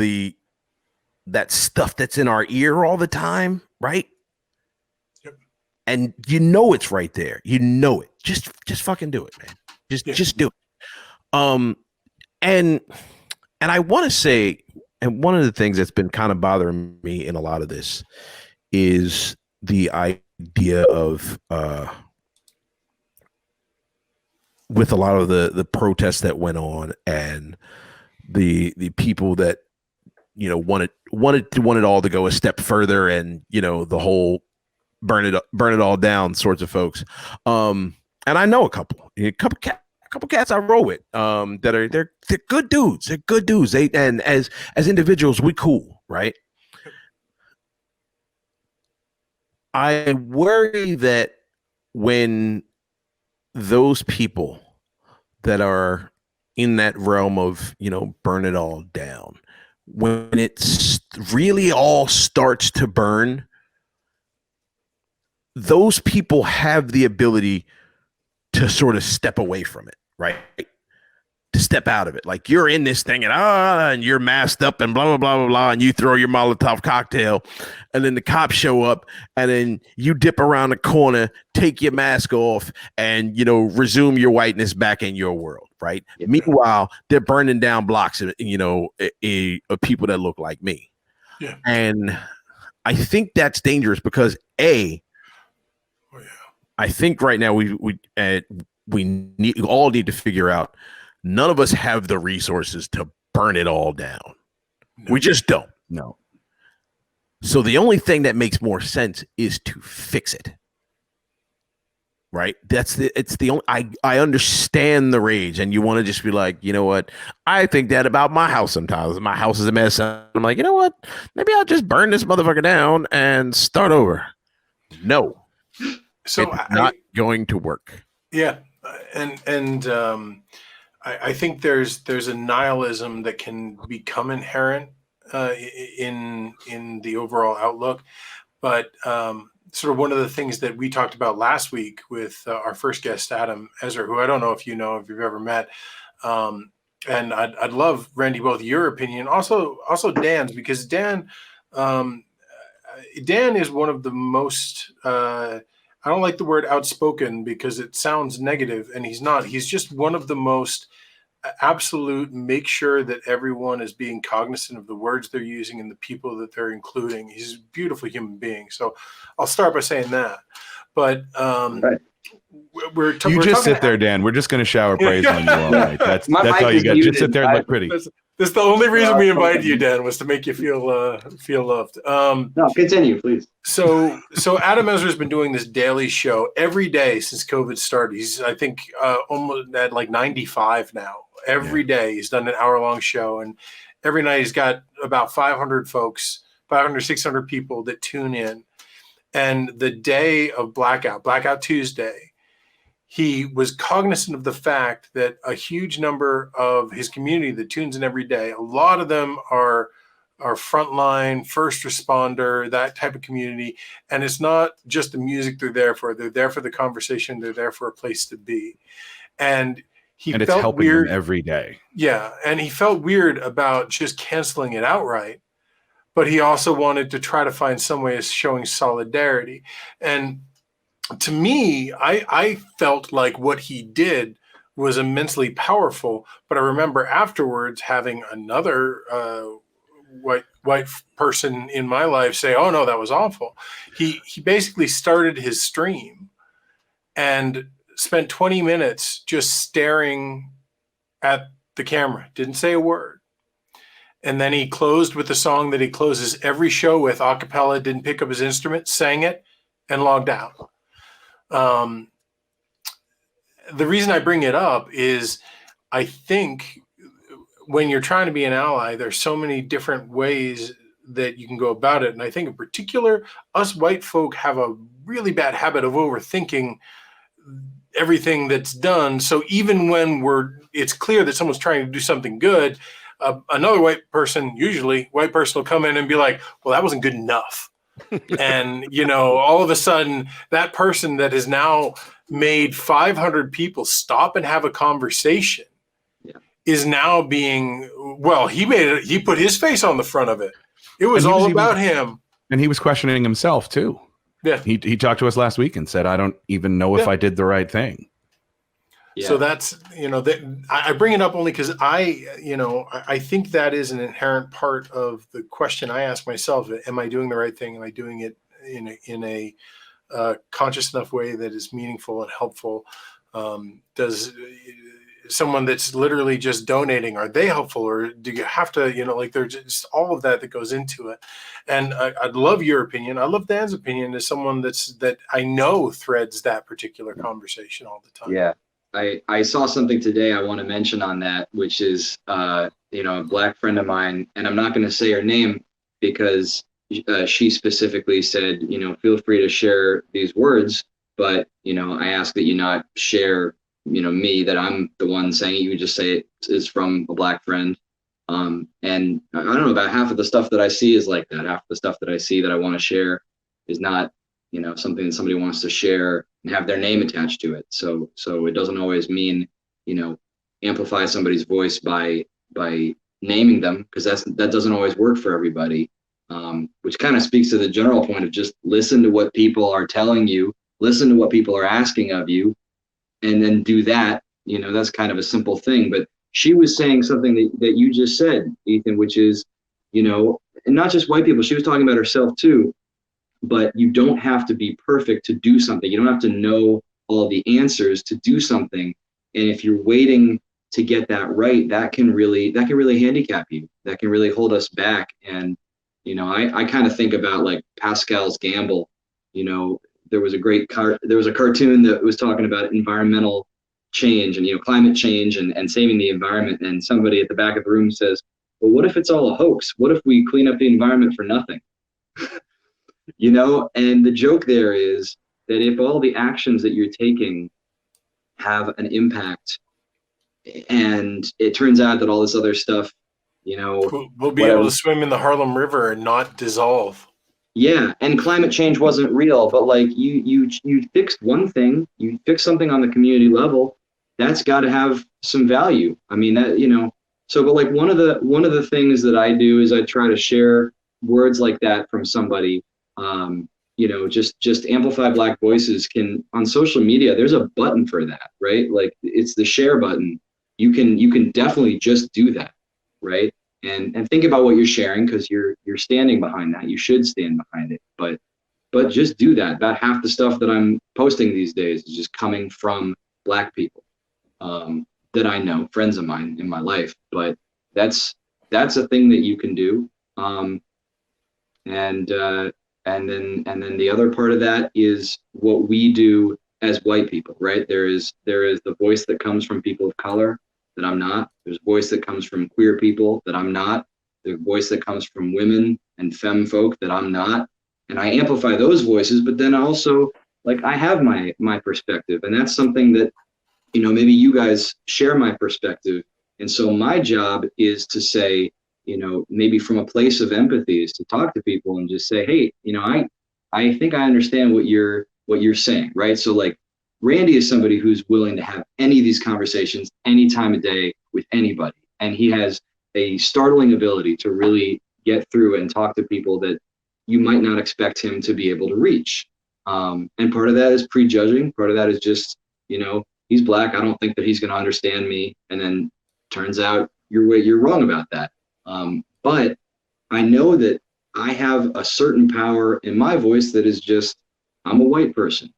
that stuff that's in our ear all the time, right? And it's right there. It. Just fucking do it, man. Just do it. And I want to say, and one of the things that's been kind of bothering me in a lot of this is the idea of with a lot of the protests that went on, and the people that wanted all to go a step further, and the whole burn it all down sorts of folks. And I know a couple cats I roll with that are they're good dudes. They're good dudes. And as individuals, we cool, right? I worry that when those people that are in that realm of burn it all down, when it's really all starts to burn, those people have the ability to sort of step away from it, right? To step out of it. Like, you're in this thing and you're masked up and blah, blah, blah, blah, blah. And you throw your Molotov cocktail, and then the cops show up, and then you dip around the corner, take your mask off, and, resume your whiteness back in your world, right? Yeah. Meanwhile, they're burning down blocks of, of people that look like me. Yeah. And I think that's dangerous because I think right now we all need to figure out, none of us have the resources to burn it all down. No. We just don't. No. So the only thing that makes more sense is to fix it. Right? It's the only, I understand the rage, and you want to just be like, you know what? I think that about my house sometimes. My house is a mess. I'm like, you know what? Maybe I'll just burn this motherfucker down and start over. No. So it's not going to work. Yeah. And I think there's a nihilism that can become inherent in the overall outlook. But sort of one of the things that we talked about last week with our first guest, Adam Ezra, who I don't know if if you've ever met. And I'd love, Randy, both your opinion, also Dan's, because Dan, Dan is one of the most, I don't like the word outspoken because it sounds negative, and he's not. He's just one of the most absolute, make sure that everyone is being cognizant of the words they're using and the people that they're including. He's a beautiful human being. So I'll start by saying that. But Right. we're You just sit there, Dan. We're just going to shower praise on you all night. That's My mic all you is got. Just muted. sit there and look pretty. This is the only reason we invited you, Dan, was to make you feel loved. No, continue, please. So Adam Ezra's been doing this daily show every day since COVID started. He's, I think, almost at like 95 now. Every day he's done an hour-long show, and every night he's got about 500 folks, 500, 600 people that tune in. And the day of Blackout Tuesday, he was cognizant of the fact that a huge number of his community that tunes in every day, a lot of them are frontline, first responder, that type of community. And it's not just the music they're there for the conversation, they're there for a place to be. And it's helping weird them every day. Yeah. And he felt weird about just canceling it outright, but he also wanted to try to find some way of showing solidarity. And to me, I felt like what he did was immensely powerful, but I remember afterwards having another white person in my life say, "Oh no, that was awful." He basically started his stream and spent 20 minutes just staring at the camera, didn't say a word. And then he closed with the song that he closes every show with, a cappella, didn't pick up his instrument, sang it, and logged out. The reason I bring it up is I think when you're trying to be an ally, there's so many different ways that you can go about it. And I think in particular, us white folk have a really bad habit of overthinking everything that's done. So even when it's clear that someone's trying to do something good, another white person will come in and be like, "Well, that wasn't good enough." And, all of a sudden that person that has now made 500 people stop and have a conversation is now being, well, he put his face on the front of it. It was all about him. And he was questioning himself too. Yeah. He talked to us last week and said, "I don't even know if I did the right thing." Yeah. So that's, I bring it up only because I think that is an inherent part of the question I ask myself. Am I doing the right thing? Am I doing it in a conscious enough way that is meaningful and helpful? Does someone that's literally just donating, are they helpful, or do you have to, there's just all of that goes into it. And I'd love your opinion. I love Dan's opinion as someone that I know threads that particular conversation all the time. Yeah. I saw something today I want to mention on that, which is, a Black friend of mine, and I'm not going to say her name because she specifically said, feel free to share these words, but, I ask that you not share, me, that I'm the one saying it. You would just say it is from a Black friend. And I don't know, about half of the stuff that I see is like that. Half of the stuff that I see that I want to share is not, something that somebody wants to share and have their name attached to it. So it doesn't always mean, amplify somebody's voice by naming them, because that doesn't always work for everybody. Which kind of speaks to the general point of just listen to what people are telling you, listen to what people are asking of you, and then do that. That's kind of a simple thing. But she was saying something that you just said, Ethan, which is, and not just white people, she was talking about herself too. But you don't have to be perfect to do something. You don't have to know all the answers to do something. And if you're waiting to get that right, that can really handicap you. That can really hold us back. And, I kind of think about like Pascal's Gamble. There was a cartoon that was talking about environmental change and, climate change and saving the environment. And somebody at the back of the room says, "Well, what if it's all a hoax? What if we clean up the environment for nothing?" And the joke there is that if all the actions that you're taking have an impact, and it turns out that all this other stuff, we'll be able to swim in the Harlem River and not dissolve. Yeah, and climate change wasn't real, but like you fixed one thing, you fixed something on the community level, that's got to have some value. I mean, that So, but like one of the things that I do is I try to share words like that from somebody. Just amplify Black voices can on social media. There's a button for that, right? Like it's the share button. You can definitely just do that, right? And think about what you're sharing, because you're standing behind that. You should stand behind it, but just do that. About half the stuff that I'm posting these days is just coming from Black people that I know, friends of mine in my life. But that's a thing that you can do. And then the other part of that is what we do as white people, right? There is the voice that comes from people of color that I'm not. There's a voice that comes from queer people that I'm not. There's a voice that comes from women and femme folk that I'm not. And I amplify those voices, but then also, like, I have my perspective, and that's something that, maybe you guys share my perspective. And so my job is to say, maybe from a place of empathy, is to talk to people and just say, hey, I think I understand what you're saying, right? So like, Randy is somebody who's willing to have any of these conversations any time of day with anybody. And he has a startling ability to really get through and talk to people that you might not expect him to be able to reach. And part of that is prejudging. Part of that is just, he's Black. I don't think that he's going to understand me. And then turns out you're wrong about that. But I know that I have a certain power in my voice that is just, I'm a white person.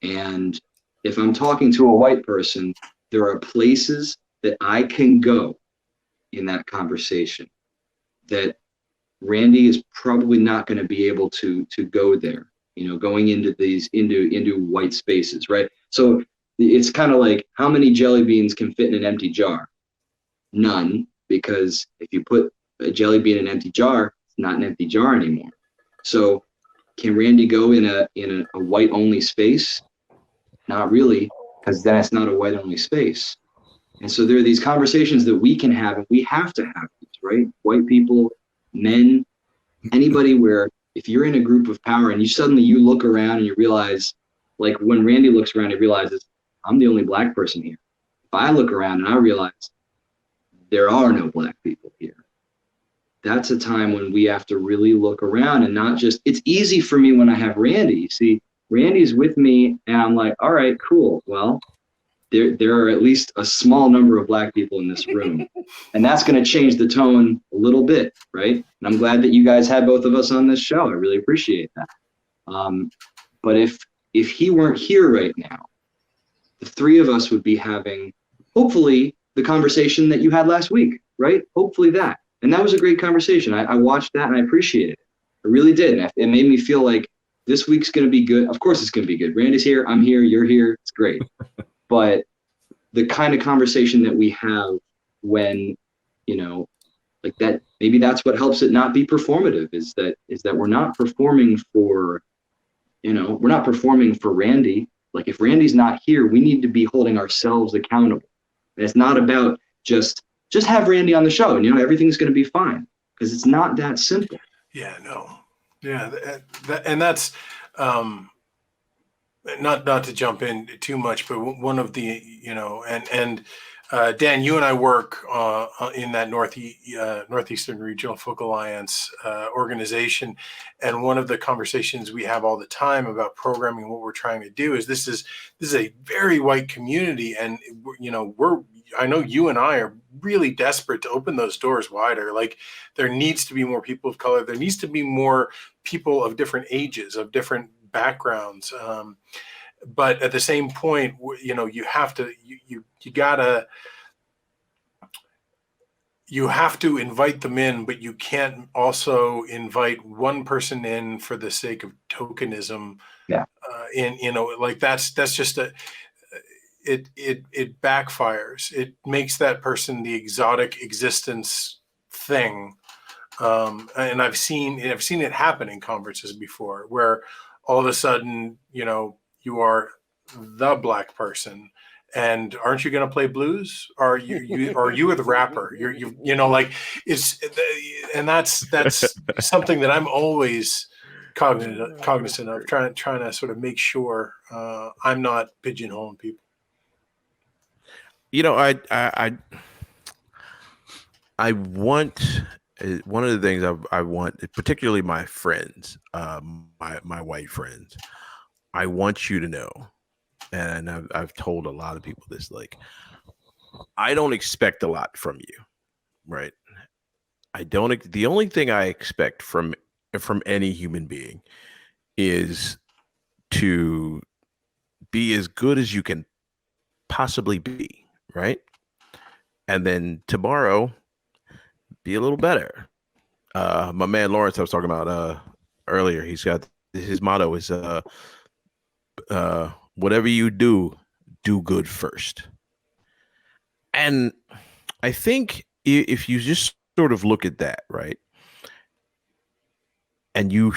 And if I'm talking to a white person, there are places that I can go in that conversation that Randy is probably not going to be able to go there, going into these, into white spaces, right? So it's kind of like, how many jelly beans can fit in an empty jar? None, because if you put a jelly bean in an empty jar, it's not an empty jar anymore. So can Randy go in a white only space? Not really, because then it's not a white only space. And so there are these conversations that we can have, and we have to have these, right? White people, men, anybody, where if you're in a group of power and you look around and you realize, like when Randy looks around, he realizes, I'm the only Black person here. If I look around and I realize there are no Black people here, that's a time when we have to really look around and not just, it's easy for me when I have Randy. You see, Randy's with me and I'm like, all right, cool. Well, there are at least a small number of Black people in this room. And that's going to change the tone a little bit, right? And I'm glad that you guys had both of us on this show. I really appreciate that. But if he weren't here right now, the three of us would be having, hopefully, the conversation that you had last week, right? Hopefully that. And that was a great conversation. I watched that and I appreciated it. I really did. And it made me feel like this week's going to be good. Of course it's going to be good. Randy's here. I'm here. You're here. It's great. But the kind of conversation that we have when, like that, maybe that's what helps it not be performative, is that we're not performing for, we're not performing for Randy. Like if Randy's not here, we need to be holding ourselves accountable. And it's not about just have Randy on the show and, everything's going to be fine, because it's not that simple. Yeah, no. Yeah. And that's, not to jump in too much, but one of the, Dan, you and I work in that Northeastern Regional Folk Alliance organization. And one of the conversations we have all the time about programming, what we're trying to do is this is a very white community. And, I know you and I are really desperate to open those doors wider. Like there needs to be more people of color. There needs to be more people of different ages, of different backgrounds. But at the same point, you have to, you have to invite them in, but you can't also invite one person in for the sake of tokenism. Yeah. That's just it backfires. It makes that person the exotic existence thing. And I've seen it happen in conferences before, where all of a sudden, you are the Black person, and aren't you going to play blues? Are you the rapper? And that's something that I'm always cognizant of, trying to sort of make sure I'm not pigeonholing people. I want one of the things I want, particularly my friends, my white friends, I want you to know, and I've told a lot of people this, like, I don't expect a lot from you, right? The only thing I expect from any human being is to be as good as you can possibly be, right? And then tomorrow, be a little better. My man Lawrence, I was talking about earlier, he's got his motto is whatever you do good first. And I think if you just sort of look at that, right, and you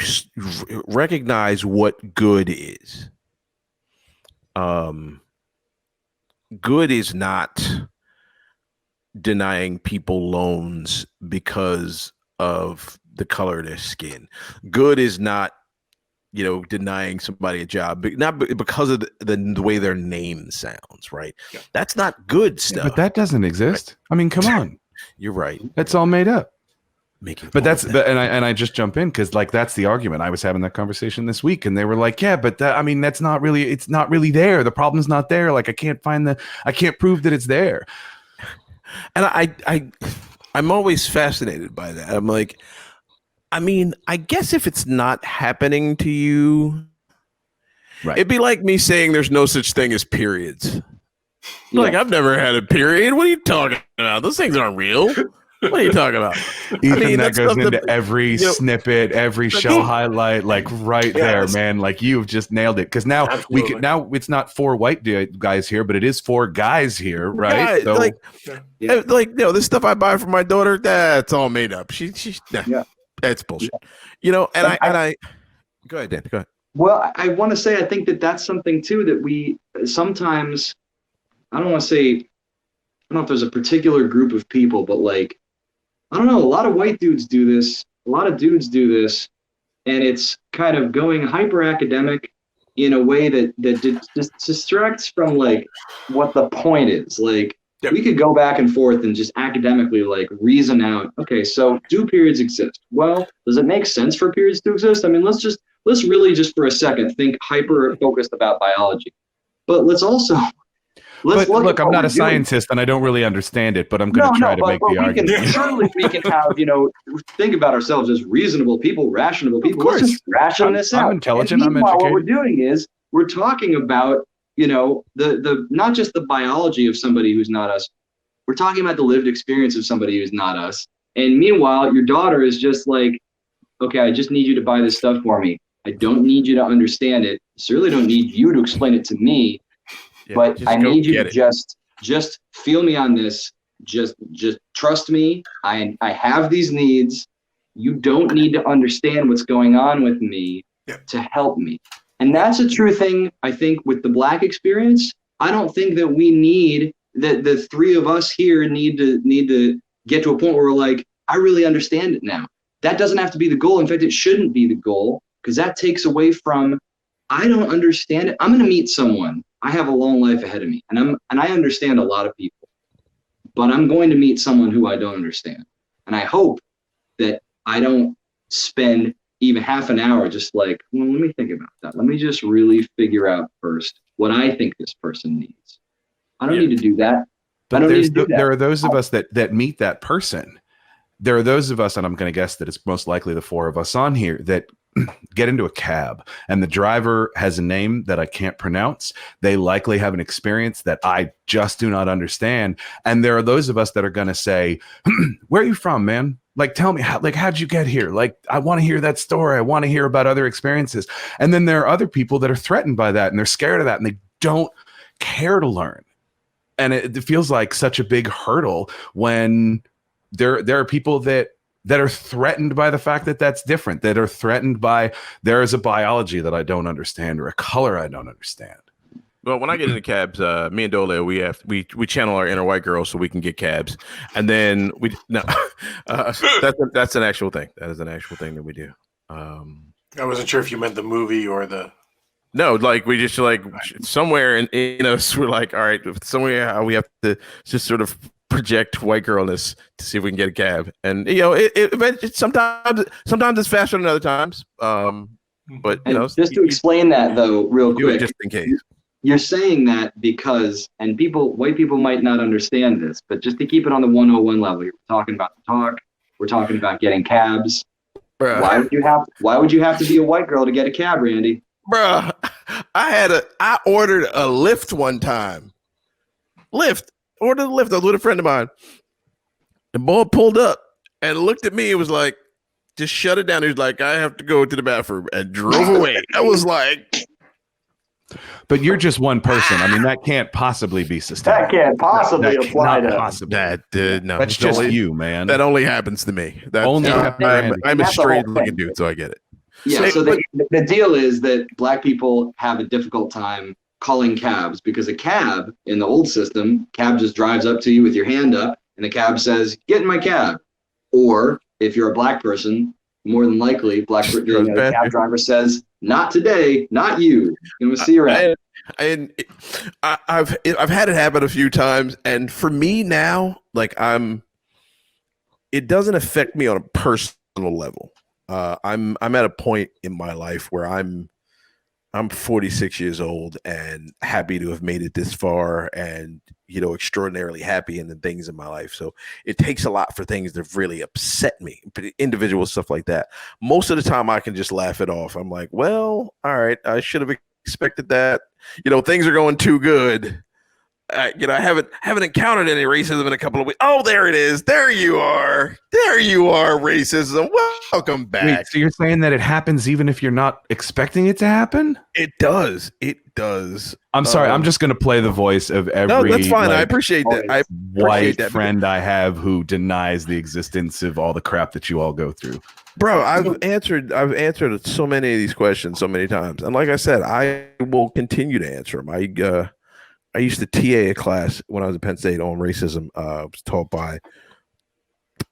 recognize what good is, good is not denying people loans because of the color of their skin. Good is not, denying somebody a job, but not because of the way their name sounds, right? Yeah. That's not good stuff. But that doesn't exist. Right? I mean, come on. You're right. That's all made up. And I just jump in because that's the argument. I was having that conversation this week, and they were like, "Yeah, but that's not really. It's not really there. The problem's not there. Like I can't prove that it's there." And I'm always fascinated by that. I'm like, I mean, I guess if it's not happening to you, right? It'd be like me saying there's no such thing as periods. Yeah. Like I've never had a period. What are you talking about? Those things aren't real. What are you talking about? Ethan, that goes into every snippet, every show highlight, there, man. Like you've just nailed it. Because now now it's not 4 white guys here, but it is 4 guys here, right? Yeah, so, this stuff I buy for my daughter, that's all made up. That's bullshit. And I go ahead, Dan. Go ahead. Well, I want to say I think that's something too that we sometimes, I don't know if there's a particular group of people, but I don't know, a lot of white dudes do this, a lot of dudes do this, and it's kind of going hyper academic in a way that just distracts from what the point is. We could go back and forth and just academically reason out, okay, so do periods exist? Well, does it make sense for periods to exist? I mean, let's really just for a second think hyper focused about biology. But let's also look, I'm not a scientist and I don't really understand it, but I'm going to try to make the argument. Surely we can have, think about ourselves as reasonable people, rational people. Let's just ration this out. I'm intelligent. I'm educated. What we're doing is we're talking about, the not just the biology of somebody who's not us. We're talking about the lived experience of somebody who's not us. And meanwhile, your daughter is just like, okay, I just need you to buy this stuff for me. I don't need you to understand it. I certainly don't need you to explain it to me. Yeah, but I need you to just feel me on this. Just trust me. I have these needs. You don't need to understand what's going on with me to help me. And that's a true thing, I think, with the Black experience. I don't think that we need that the 3 of us here need to get to a point where we're like, I really understand it now. That doesn't have to be the goal. In fact, it shouldn't be the goal, because that takes away from, I don't understand it. I'm going to meet someone. I have a long life ahead of me, and I understand a lot of people, but I'm going to meet someone who I don't understand. And I hope that I don't spend even half an hour just let me think about that. Let me just really figure out first what I think this person needs. I don't need to do that. But there are those of us that meet that person. There are those of us, and I'm going to guess that it's most likely the 4 of us on here, that get into a cab and the driver has a name that I can't pronounce. They likely have an experience that I just do not understand. And there are those of us that are going to say, where are you from, man? Tell me, how'd you get here? I want to hear that story. I want to hear about other experiences. And then there are other people that are threatened by that, and they're scared of that, and they don't care to learn. And it feels like such a big hurdle when there are people that are threatened by the fact that that's different, that are threatened by there is a biology that I don't understand or a color I don't understand. Well, when I get into cabs, me and Dole, we channel our inner white girl so we can get cabs, and then that's an actual thing. That is an actual thing that we do. I wasn't sure if you meant the movie or the. No, we just somewhere in us, we're like, all right, somewhere we have to just sort of project white girlness to see if we can get a cab. And it sometimes it's faster than other times. But just to explain that though, real quick, just in case. You're saying that because, and white people might not understand this, but just to keep it on the 101 level, you're talking about the talk. We're talking about getting cabs. Bruh. Why would you have to be a white girl to get a cab, Randy? Bruh, I ordered a Lyft one time. Ordered a Lyft. I was with a friend of mine. The boy pulled up and looked at me. It was like, just shut it down. He was like, I have to go to the bathroom, and drove away. I was like, but you're just one person. I mean, that can't possibly be sustainable. That can't possibly apply to possibly. no, That's just you, man. That only happens to me. I'm a straight looking dude, so I get it. Yeah. So the deal is that black people have a difficult time calling cabs because a cab in the old system, cab just drives up to you with your hand up, and the cab says, "Get in my cab." Or if you're a black person, more than likely, the cab driver says, "Not today, not you. And we'll see you around." I've had it happen a few times, and for me now, like it doesn't affect me on a personal level. I'm at a point in my life where I'm 46 years old and happy to have made it this far, and extraordinarily happy in the things in my life. So it takes a lot for things to really upset me, but individual stuff like that. Most of the time I can just laugh it off. I'm like, well, all right, I should have expected that. Things are going too good. I haven't encountered any racism in a couple of weeks. Oh, there it is. There you are. Racism. Welcome back. Wait, so you're saying that it happens even if you're not expecting it to happen? It does. I'm sorry. I'm just going to play the voice of every. No, that's fine. I appreciate that. White friend I have who denies the existence of all the crap that you all go through. Bro, I've answered so many of these questions so many times, and like I said, I will continue to answer them. I used to TA a class when I was at Penn State on racism. It was taught by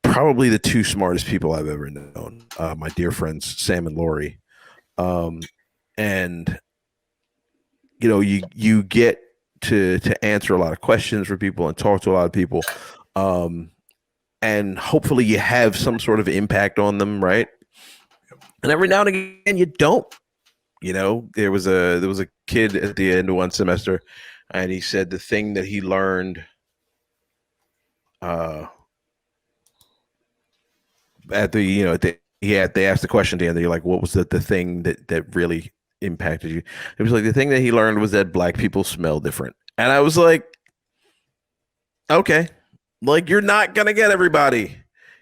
probably the two smartest people I've ever known, my dear friends Sam and Lori. And you get to answer a lot of questions for people and talk to a lot of people, and hopefully you have some sort of impact on them, right? And every now and again you don't. There was a kid at the end of one semester, and he said the thing that he learned they asked the question at the end. They're like, what was the thing that really impacted you? It was like the thing that he learned was that black people smell different. And I was like, okay, like you're not gonna get everybody.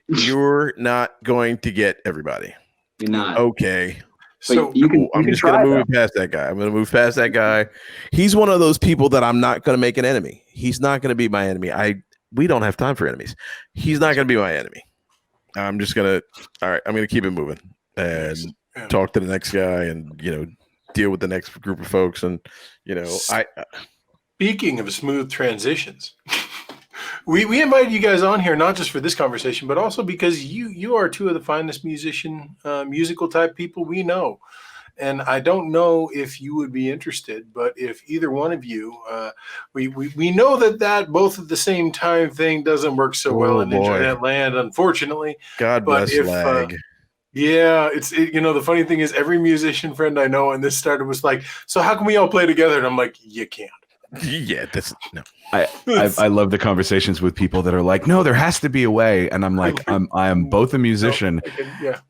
You're not going to get everybody. You're not. Okay. So I'm just going to move past that guy. I'm going to move past that guy. He's one of those people that I'm not going to make an enemy. He's not going to be my enemy. We don't have time for enemies. He's not going to be my enemy. I'm just going to, all right, I'm going to keep it moving and talk to the next guy and, deal with the next group of folks. And, speaking of smooth transitions, we invited you guys on here not just for this conversation, but also because you are two of the finest musical type people we know. And I don't know if you would be interested, but if either one of you, we know that both at the same time thing doesn't work so well in internet land, unfortunately. God bless lag. Yeah, the funny thing is every musician friend I know, and this started was like, so how can we all play together? And I'm like, you can't. Yeah, that's no. I love the conversations with people that are like, no, there has to be a way, and I'm like, I am both a musician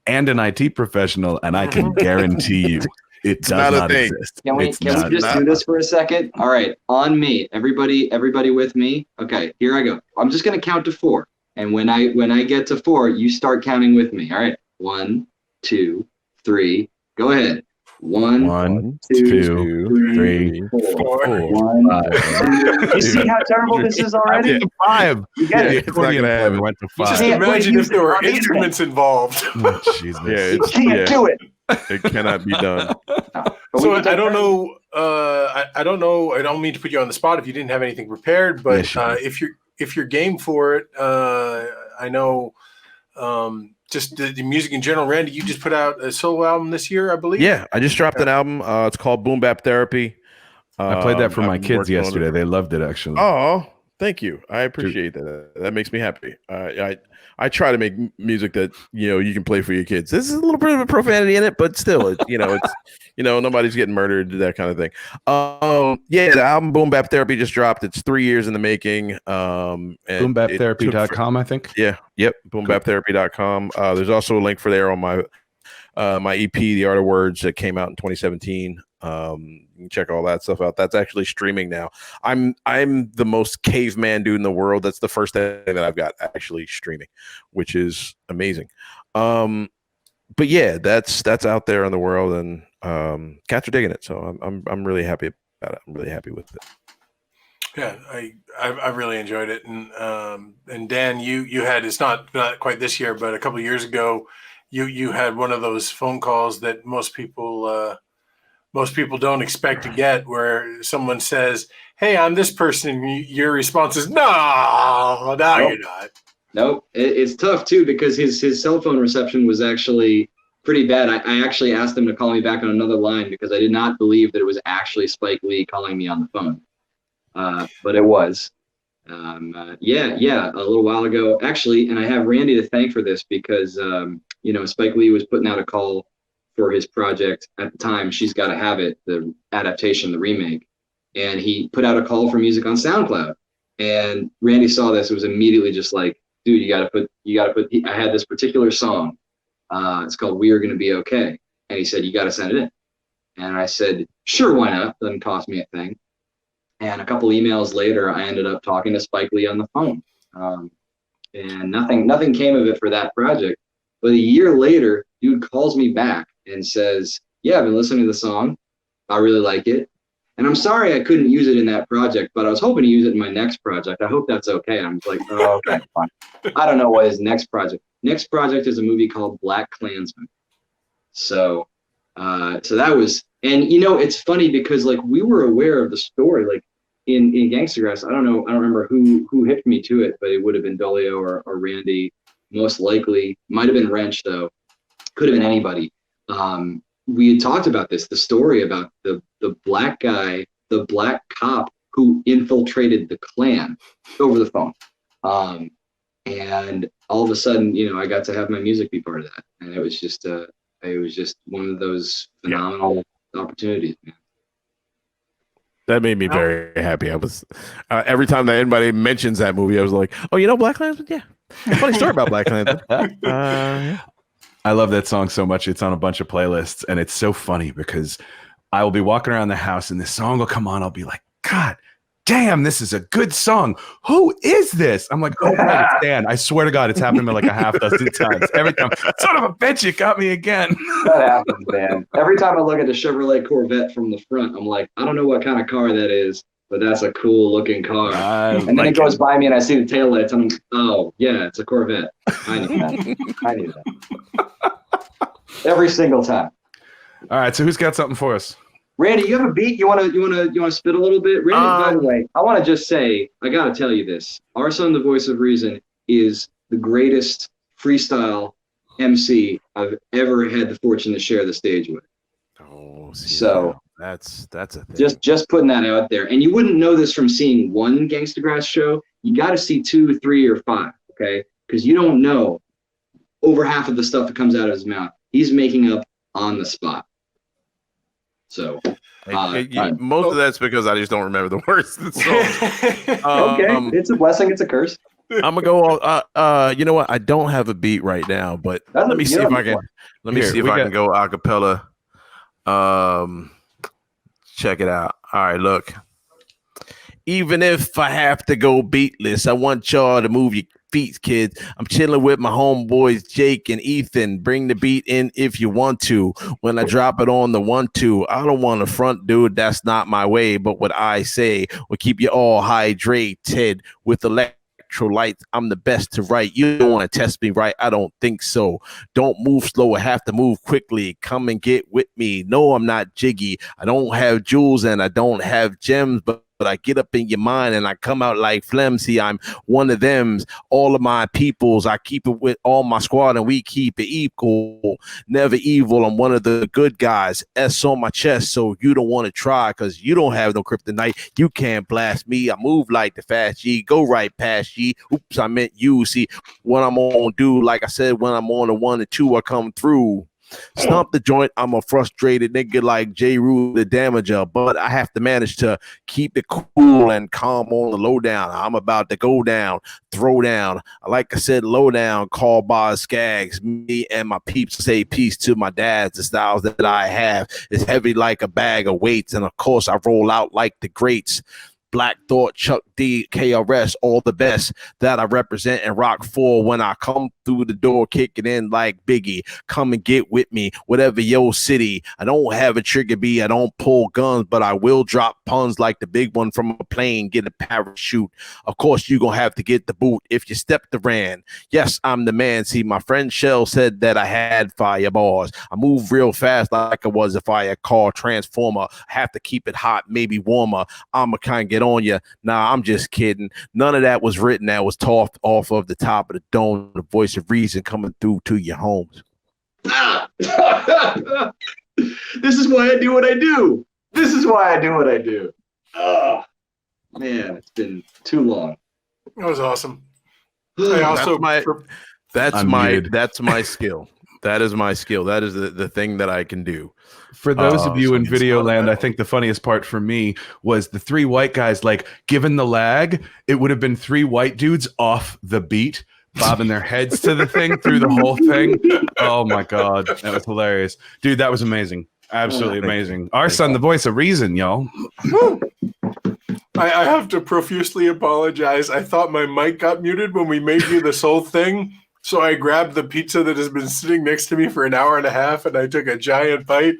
and an IT professional, and I can guarantee you it does not exist. Can we just do this for a second? All right, on me, everybody with me. Okay, here I go. I'm just gonna count to 4, and when I get to 4, you start counting with me. All right, 1, 2, 3, go ahead. 1, 2, 3, 4. 1, 2. You see how terrible this is already? 5. You get it. It's not gonna happen. Went to 5. Just imagine if there were instruments involved. Oh, Jesus. You can't do it. It cannot be done. So I don't know. I don't know. I don't mean to put you on the spot if you didn't have anything prepared, but if you're game for it, I know. Just the music in general. Randy, you just put out a solo album this year, I believe. Yeah, I just dropped an album. It's called Boom Bap Therapy. I played that for my kids yesterday. They loved it, actually. Oh, Thank you. I appreciate that. That makes me happy. I try to make music that you can play for your kids. This is a little bit of a profanity in it, but still, it's nobody's getting murdered, that kind of thing. The album Boom Bap Therapy just dropped. It's 3 years in the making. BoomBapTherapy.com, I think. Yeah. Yep. BoomBapTherapy.com. There's also a link for there on my EP, The Art of Words, that came out in 2017. You can check all that stuff out. That's actually streaming now. I'm the most caveman dude in the world. That's the first thing that I've got actually streaming, which is amazing. But yeah, that's out there in the world, and cats are digging it. So I'm really happy about it. I'm really happy with it. Yeah, I really enjoyed it, and Dan, you had, it's not quite this year, but a couple of years ago, you had one of those phone calls that most people don't expect to get, where someone says, "Hey, I'm this person." And your response is, "No, nope. You're not." Nope. It's tough too, because his cell phone reception was actually pretty bad. I actually asked him to call me back on another line because I did not believe that it was actually Spike Lee calling me on the phone. But it was. A little while ago, actually, and I have Randy to thank for this because, Spike Lee was putting out a call for his project at the time, She's Gotta Have It, the adaptation, the remake. And he put out a call for music on SoundCloud. And Randy saw this, it was immediately just like, dude, you gotta put, I had this particular song. It's called We Are Gonna Be Okay. And he said, you gotta send it in. And I said, sure, why not? Doesn't cost me a thing. And a couple emails later, I ended up talking to Spike Lee on the phone. And nothing came of it for that project. But a year later, dude calls me back and says, yeah, I've been listening to the song. I really like it. And I'm sorry I couldn't use it in that project, but I was hoping to use it in my next project. I hope that's okay. And I'm like, oh, okay, fine. I don't know what his next project. Next project is a movie called Black Klansman. So that was, and it's funny because like we were aware of the story, like in Gangstagrass. I don't remember who hipped me to it, but it would have been Dolio or Randy, most likely. Might have been Wrench though. Could have been anybody. We had talked about this, the story about the black guy, the black cop who infiltrated the Klan over the phone. And all of a sudden, I got to have my music be part of that. And it was just one of those phenomenal opportunities, man. That made me very happy. I was every time that anybody mentions that movie, I was like, "Oh, Black Klansman? Yeah, funny story about Black Klansman." Yeah. I love that song so much. It's on a bunch of playlists, and it's so funny because I will be walking around the house, and this song will come on. I'll be like, "God damn, this is a good song. Who is this?" I'm like, "Oh, right, it's Dan." I swear to God, it's happened to me like a half dozen times. Every time, son of a bitch, you got me again. That happens, man. Every time I look at the Chevrolet Corvette from the front, I'm like, I don't know what kind of car that is, but that's a cool looking car. And then it goes by me and I see the taillights and I'm, oh yeah, it's a Corvette. I need that. Every single time. All right, so who's got something for us? Randy, you have a beat? You wanna spit a little bit? Randy, by the way, I want to just say, I gotta tell you this. RSON, the voice of reason, is the greatest freestyle MC I've ever had the fortune to share the stage with. Oh, so that's a thing. Just putting that out there. And you wouldn't know this from seeing one Gangstagrass show. You got to see 2, 3, or 5, okay? Because you don't know over half of the stuff that comes out of his mouth. He's making up on the spot. So most of that's because I just don't remember the words of the song. Okay, it's a blessing, it's a curse. I'm gonna go. You know what? I don't have a beat right now, but let me see if I can. Let me see if I can go a cappella. Check it out. All right, look. Even if I have to go beatless, I want y'all to move your feet, kids. I'm chilling with my homeboys, Jake and Ethan. Bring the beat in if you want to. When I drop it on the 1-2, I don't want to front, dude. That's not my way. But what I say will keep you all hydrated with electrolytes. I'm the best to write. You don't want to test me, right? I don't think so. Don't move slow. I have to move quickly. Come and get with me. No, I'm not jiggy. I don't have jewels and I don't have gems, but I get up in your mind and I come out like flimsy. I'm one of them's, all of my peoples. I keep it with all my squad and we keep it equal, never evil. I'm one of the good guys. S on my chest, so you don't want to try because you don't have no kryptonite. You can't blast me. I move like the fast G. Go right past G. Oops, I meant you. See what I'm on do. Like I said, when I'm on the 1 and 2, I come through. Stomp the joint. I'm a frustrated nigga like J. Rule the Damager, but I have to manage to keep it cool and calm on the lowdown. I'm about to go down, throw down. Like I said, low down, call by Skags. Me and my peeps say peace to my dads. The styles that I have is heavy like a bag of weights, and of course I roll out like the greats. Black Thought, Chuck D, KRS, all the best that I represent and rock for when I come through the door, kicking in like Biggie. Come and get with me, whatever your city. I don't have a trigger B, I don't pull guns, but I will drop puns like the big one from a plane, get a parachute. Of course, you're going to have to get the boot if you step the ran. Yes, I'm the man. See, my friend Shell said that I had fire bars. I move real fast like I was a fire car transformer. I have to keep it hot, maybe warmer. I'm a kind of get on you. Nah, I'm just kidding. None of that was written. That was taught off of the top of the dome. The voice of reason coming through to your homes. This is why I do what I do. This is why I do what I do. Oh, man, it's been too long. That was awesome. I also that's my skill. That is my skill. That is the thing that I can do. For those of you in video land, I think the funniest part for me was the 3 white guys, like, given the lag, it would have been 3 white dudes off the beat, bobbing their heads to the thing through the whole thing. Oh my God. That was hilarious. Dude, that was amazing. Absolutely amazing. RSON, the voice of reason, y'all. I have to profusely apologize. I thought my mic got muted when we made you this whole thing. So I grabbed the pizza that has been sitting next to me for an hour and a half, and I took a giant bite.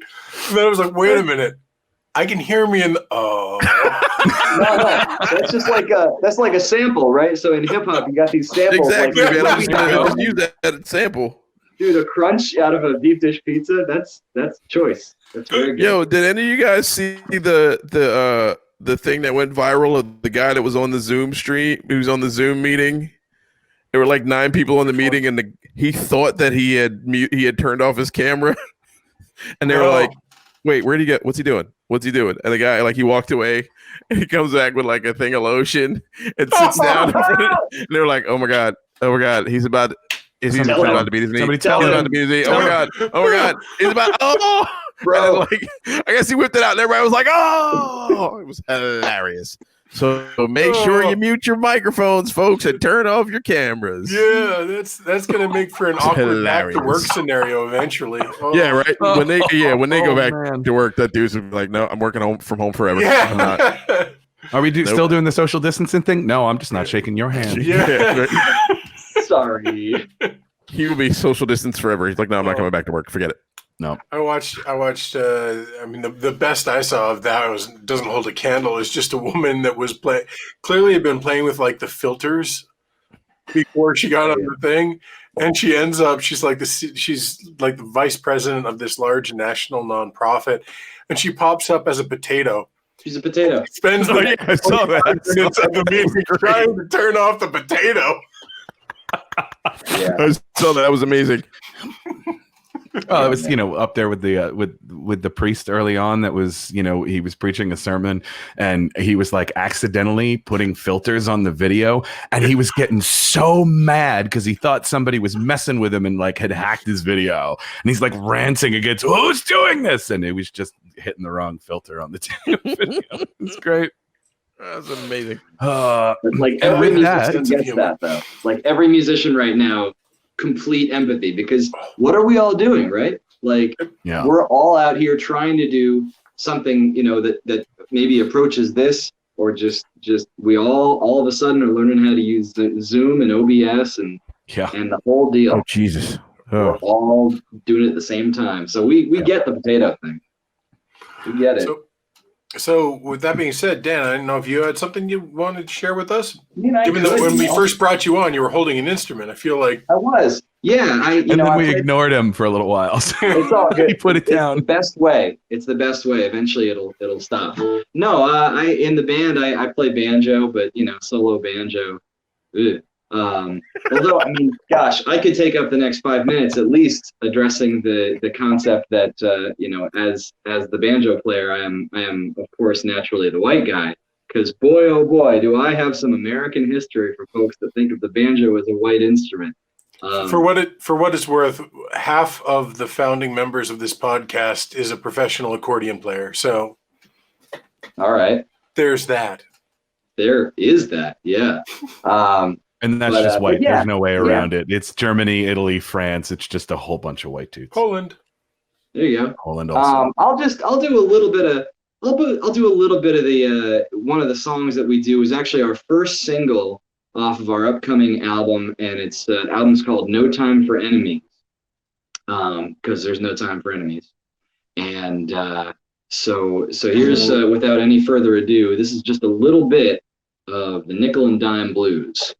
And then I was like, wait a minute. I can hear me in the... Oh. No. That's just like a sample, right? So in hip-hop, you got these samples. Exactly, like, man. I just use that sample. Dude, a crunch out of a deep dish pizza, that's choice. That's very good. Yo, did any of you guys see the thing that went viral of the guy that was on the Zoom stream, who was on the Zoom meeting? There were like 9 people in the meeting, and he thought that he had turned off his camera, and they were like, "Wait, where'd he get? What's he doing? What's he doing?" And the guy, like, he walked away, and he comes back with like a thing of lotion and sits down in front of it, and they're like, "Oh my god, he's about to beat his knee. Somebody tell him. About to beat his knee. Oh my god, he's about bro." And like, I guess he whipped it out, and everybody was like, "Oh!" It was hilarious. So make sure you mute your microphones, folks, and turn off your cameras. Yeah, that's gonna make for an awkward back to work scenario eventually. Oh. Yeah, right. When they go back to work, that dude's like, "No, I'm working from home forever." Yeah. I'm not. Are we still doing the social distancing thing? No, I'm just not shaking your hand. Yeah. Right. Sorry. He will be social distance forever. He's like, "No, I'm not coming back to work. Forget it." No. I watched. I mean, the best I saw of that doesn't hold a candle. Is just a woman that was clearly had been playing with like the filters before she got on the thing, and she ends up she's like the vice president of this large national nonprofit, and she pops up as a potato. She's a potato. Spends the I saw that. minutes of the meeting trying to turn off the potato. Yeah. I saw that. That was amazing. Oh, it was, up there with the priest early on. That was, he was preaching a sermon, and he was like accidentally putting filters on the video, and he was getting so mad because he thought somebody was messing with him and like had hacked his video, and he's like ranting against who's doing this, and it was just hitting the wrong filter on the video. It's great. That's amazing. Like every musician gets that though. Like every musician right now. Complete empathy, because what are we all doing, right? Like we're all out here trying to do something, that maybe approaches this, or just we all of a sudden are learning how to use Zoom and OBS and the whole deal. Oh Jesus. We're all doing it at the same time. So we get the potato thing. We get it. So with that being said, Dan, I didn't know if you had something you wanted to share with us. Given that when we first brought you on, you were holding an instrument. I feel like I was. Yeah, And then we ignored him for a little while. So It's all good. he put it It's down. the best way. It's the best way. Eventually, it'll stop. No, I in the band I play banjo, but solo banjo. Ugh. Although I mean, gosh, I could take up the next 5 minutes at least addressing the concept that as the banjo player, I am of course naturally the white guy. Because boy, oh boy, do I have some American history for folks that think of the banjo as a white instrument. for what it's worth, half of the founding members of this podcast is a professional accordion player. So, all right, there's that. There is that, yeah. And that's just white. yeah, There's no way around it. It's Germany, Italy, France. It's just a whole bunch of white dudes. Poland. There you go. Poland also. I'll do a little bit of the one of the songs that we do is actually our first single off of our upcoming album, and it's the album's called No Time for Enemies, because there's no time for enemies. And so here's without any further ado, this is just a little bit of the Nickel and Dime Blues.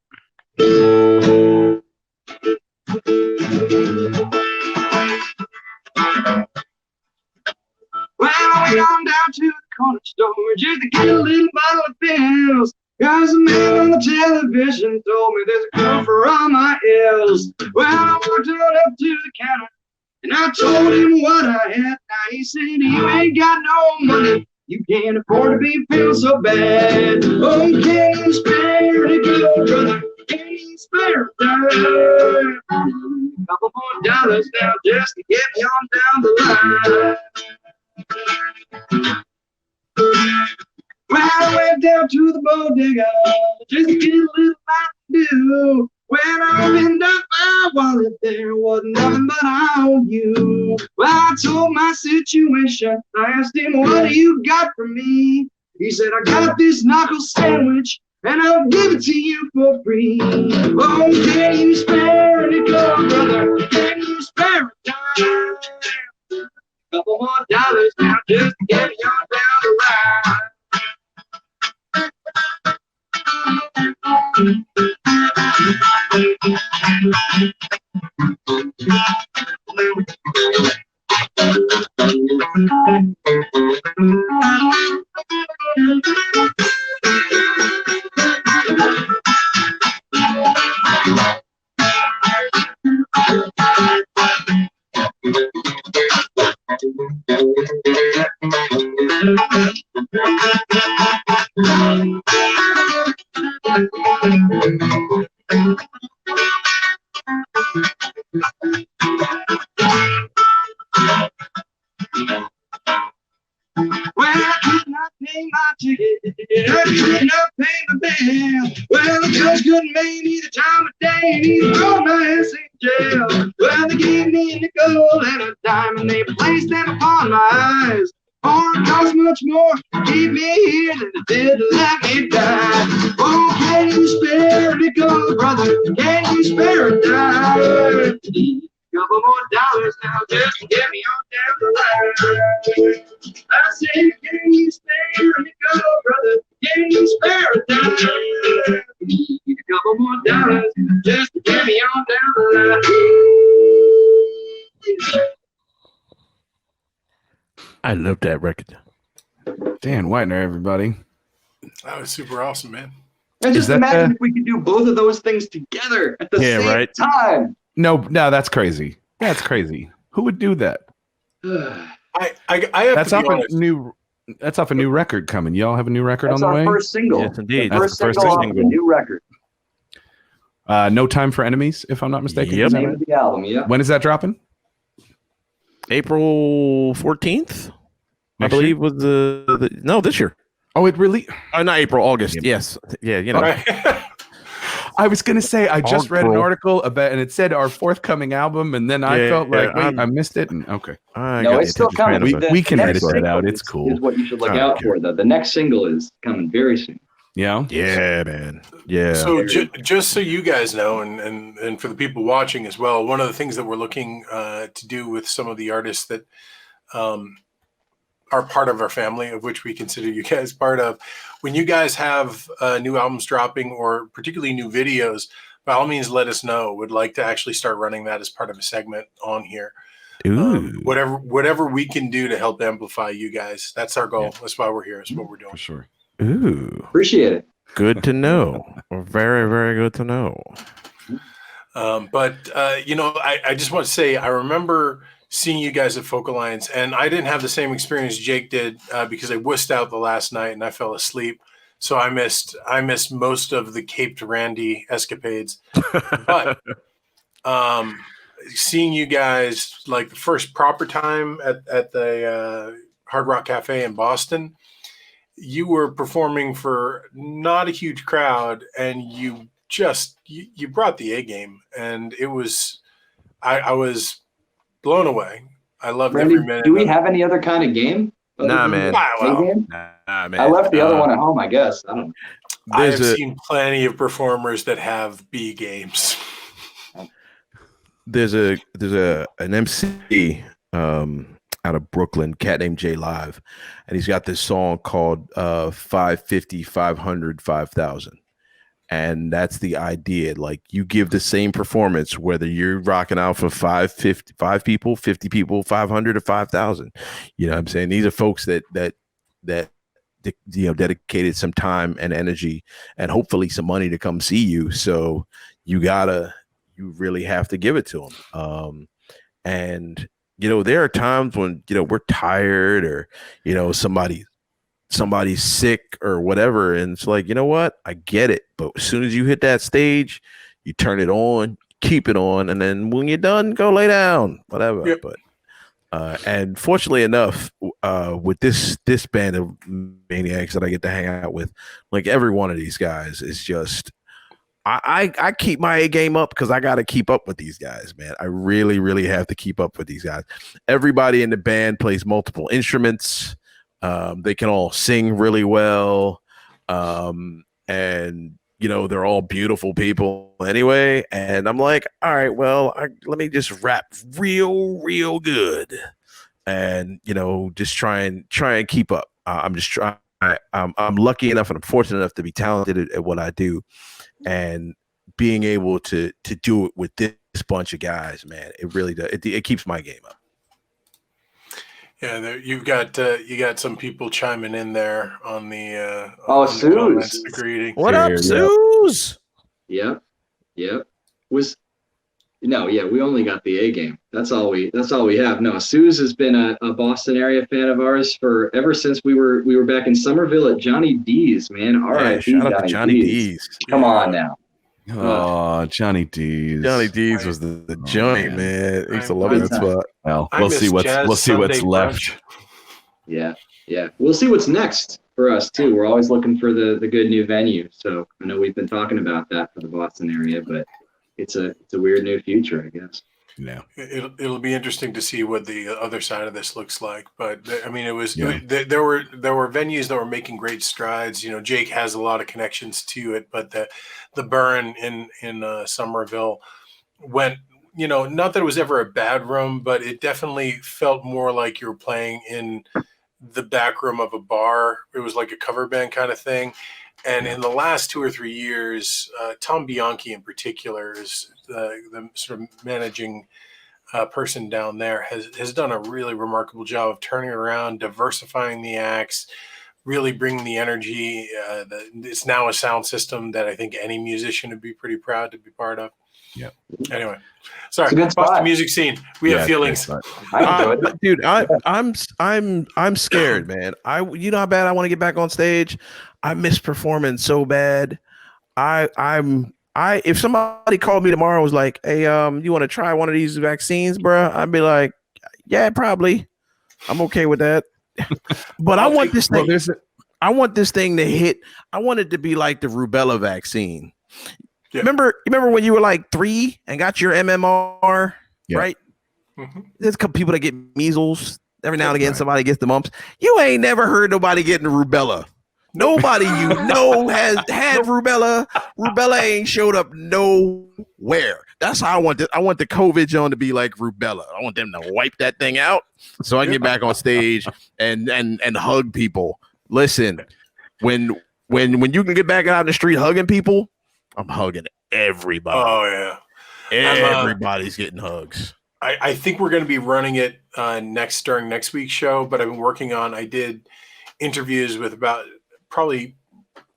Well, I went on down to the corner store just to get a little bottle of pills. Cause the man on the television told me there's a cure for all my ills. Well, I walked on up to the counter and I told him what I had. Now he said, you ain't got no money, you can't afford to be feeling so bad. Oh, can you spare a good brother? Can you spare a dime? A couple more dollars now just to get me on down the line. Well, I went down to the bodega just to get a little Mountain Dew. When I opened up my wallet, there wasn't nothing but I owe you. Well, I told my situation. I asked him, what do you got for me? He said, I got this knuckle sandwich, and I'll give it to you for free. Oh, can you spare a nickel, brother? Can you spare a dime? A couple more dollars now just to get me on down the line. Well, I could not pay my ticket, I could not pay my bill. Well, the judge couldn't make me the time of day, and he threw my ass in jail. Well, they gave me a nickel and a dime, and they placed them upon my eyes. For it cost much more to keep me here than it did to let me die. Oh, can you spare a nickel, brother? Can you spare a dime? Couple more dollars now just to get me on down the line. I said, can you spare a nickel, brother? Can you spare a dime? A couple more dollars just to get me on down the line. I love that record. Dan Whitener, everybody. That was super awesome, man. And just that imagine if we could do both of those things together at the same time. No, that's crazy. That's crazy. Who would do that? I have That's to off be honest. That's off a new record coming. Y'all have a new record That's on the our way? first single. Yes, indeed. The That's the first single off single. the new record. No Time for Enemies, if I'm not mistaken. Yep. Is that Name right? of the album, yeah. When is that dropping? April 14th, I Next believe, was no, this year. Oh, it really? Not April, August. Yes. Yeah, you know. Right. I was going to say, I just read an April. article about, and it said our forthcoming album, and then I Yeah, felt like, wait, I'm- I missed it. And okay. I No, got it's the still attention coming. span of We a- can next edit that single out. It's is- cool. Is what you should look Oh, out okay. for, though. The next single is coming very soon. Yeah. Yeah, man. Yeah. So just so you guys know, and for the people watching as well, one of the things that we're looking to do with some of the artists that are part of our family, of which we consider you guys part of. When you guys have new albums dropping, or particularly new videos, by all means, let us know. Would like to actually start running that as part of a segment on here. Whatever we can do to help amplify you guys. That's our goal. That's why we're here. That's what we're doing. For sure. Ooh, Appreciate it. good to know. Very, very good to know. But I just want to say, I remember seeing you guys at Folk Alliance, and I didn't have the same experience Jake did because I wussed out the last night and I fell asleep. So I missed most of the Caped Randy escapades. But seeing you guys like the first proper time at the Hard Rock Cafe in Boston, you were performing for not a huge crowd, and you brought the A game, and it was I was blown away. I loved Randy, every minute. do we have any other kind of game? Nah, man. Wow. Nah, man. I left the other one at home, I guess. I don't know. I have seen plenty of performers that have B games. There's an MC out of Brooklyn, cat named J Live, and he's got this song called 550, 500, 5,000. And that's the idea. Like, you give the same performance whether you're rocking out for 5 people, 50 people, 500 or 5,000. You know what I'm saying? These are folks that dedicated some time and energy and hopefully some money to come see you. So you really have to give it to them. And there are times when we're tired, or somebody's sick or whatever, and it's like, you know what, I get it, but as soon as you hit that stage, you turn it on, keep it on, and then when you're done, go lay down, whatever. Yep. But and fortunately enough, with this band of maniacs that I get to hang out with, like, every one of these guys is just, I keep my A game up because I got to keep up with these guys, man. I really, really have to keep up with these guys. Everybody in the band plays multiple instruments. They can all sing really well. And, they're all beautiful people anyway. And I'm like, all right, well, let me just rap real, real good. And, just try and keep up. I'm just trying. I'm lucky enough and I'm fortunate enough to be talented at what I do. And being able to do it with this bunch of guys, man, it really does. It keeps my game up. Yeah, you got some people chiming in there on the Suze. Greeting. What up, Suze? Yep. We only got the A game. That's all we have. No, Suze has been a Boston area fan of ours for ever since we were back in Somerville at Johnny D's, man. Yeah, shout out to Johnny D's. Come on now. Oh, Johnny D's. Johnny D's was the joint, man. I used to love that spot. Well, we'll see what's left. Yeah. We'll see what's next for us too. We're always looking for the good new venue. So I know we've been talking about that for the Boston area, but it's a weird new future, I guess. Yeah, it'll be interesting to see what the other side of this looks like. But I mean, there were venues that were making great strides. Jake has a lot of connections to it, but the Burn in Somerville went. Not that it was ever a bad room, but it definitely felt more like you were playing in the back room of a bar. It was like a cover band kind of thing. And in the last 2 or 3 years, Tom Bianchi in particular is the sort of managing person down there has done a really remarkable job of turning it around, diversifying the acts, really bringing the energy. It's now a sound system that I think any musician would be pretty proud to be part of. Yeah. Anyway, sorry. Boston music scene. We have feelings. Dude, I'm scared, man. You know how bad I want to get back on stage. I miss performing so bad. If somebody called me tomorrow and was like, "Hey, you want to try one of these vaccines, bro?" I'd be like, "Yeah, probably. I'm okay with that." But I want this thing. I want this thing to hit. I want it to be like the rubella vaccine. Yeah. Remember when you were like 3 and got your MMR, right? Mm-hmm. There's a couple people that get measles. Every now and again, somebody gets the mumps. You ain't never heard nobody getting rubella. Nobody has had rubella. Rubella ain't showed up nowhere. That's how I want it. I want the COVID zone to be like rubella. I want them to wipe that thing out so I can get back on stage and hug people. Listen, when you can get back out in the street hugging people, I'm hugging everybody. Oh yeah, everybody's getting hugs. I think we're going to be running it during next week's show, but I've been working on. I did interviews with probably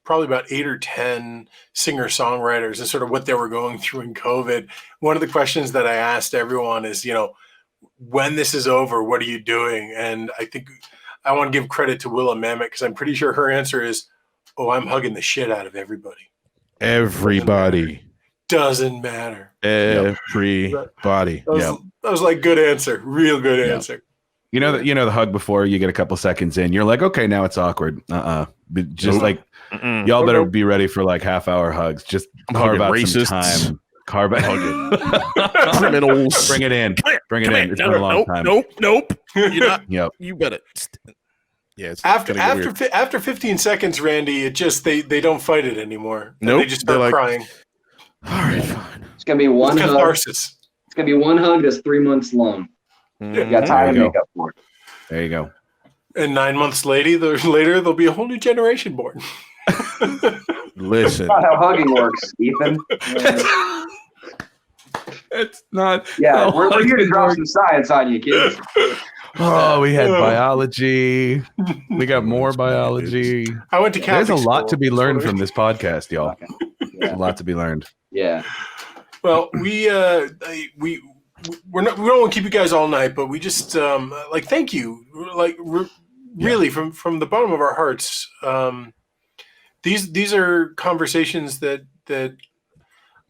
about 8 or 10 singer-songwriters and sort of what they were going through in COVID. One of the questions that I asked everyone is, when this is over, what are you doing? And I think I want to give credit to Willa Mamet because I'm pretty sure her answer is, oh, I'm hugging the shit out of everybody. Everybody. Doesn't matter. Everybody. That was like good answer. Real good answer. You know the hug before you get a couple seconds in, you're like, okay, now it's awkward. But just like y'all better be ready for like half-hour hugs. Just carve out some time. Carve out criminals. Bring it in. It's been a long time. Nope. You're not. Yep. You better. Yeah. After 15 seconds, Randy, it just they don't fight it anymore. Nope. They just start crying. All right, fine. It's gonna be one hug. Catharsis. It's gonna be one hug that's 3 months long. You got time to make up for it. There you go. And 9 months later, there'll be a whole new generation born. Listen. That's not how hugging works, Ethan. It's not. Yeah, we're here to drop some science on you, kids. Oh, we had biology. We got more biology. I went to Catholic There's a lot school. to be learned from this podcast, y'all. Yeah. A lot to be learned. Yeah. Well, we don't want to keep you guys all night, but we just thank you, really from the bottom of our hearts. These are conversations that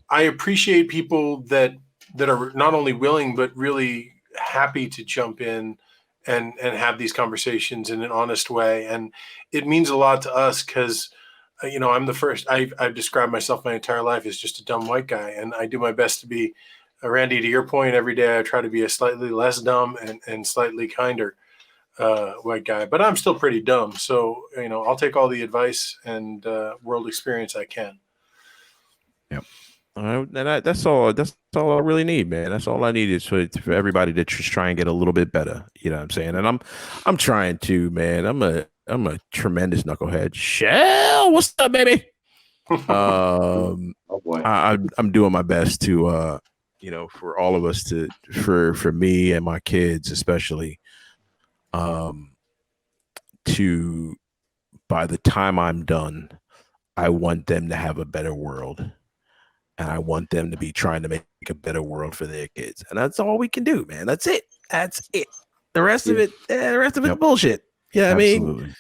I appreciate people that are not only willing but really happy to jump in and have these conversations in an honest way, and it means a lot to us because. I'm the first. I've described myself my entire life as just a dumb white guy, and I do my best to be, Randy, to your point, every day I try to be a slightly less dumb and slightly kinder white guy, but I'm still pretty dumb. So, I'll take all the advice and world experience I can. Yep. And that's all I really need, man. That's all I need is for everybody to just try and get a little bit better. You know what I'm saying? And I'm trying to, man. I'm a tremendous knucklehead. Shell, what's up, baby? Oh boy. I'm doing my best to, for all of us for me and my kids especially, to by the time I'm done, I want them to have a better world. And I want them to be trying to make a better world for their kids. And that's all we can do, man. That's it. The rest of it, is bullshit. Yeah, Absolutely.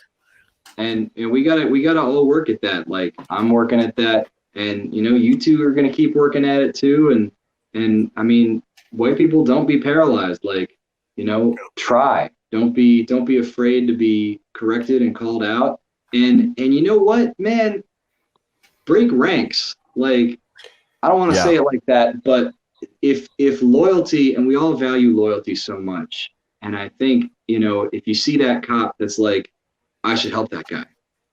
I mean, and we gotta all work at that. Like I'm working at that, and you two are gonna keep working at it too. And I mean, white people, don't be paralyzed. Like, try. Don't be afraid to be corrected and called out. And you know what, man, break ranks. Like, I don't want to say it like that, but if loyalty, and we all value loyalty so much, and I think, if you see that cop that's like, I should help that guy,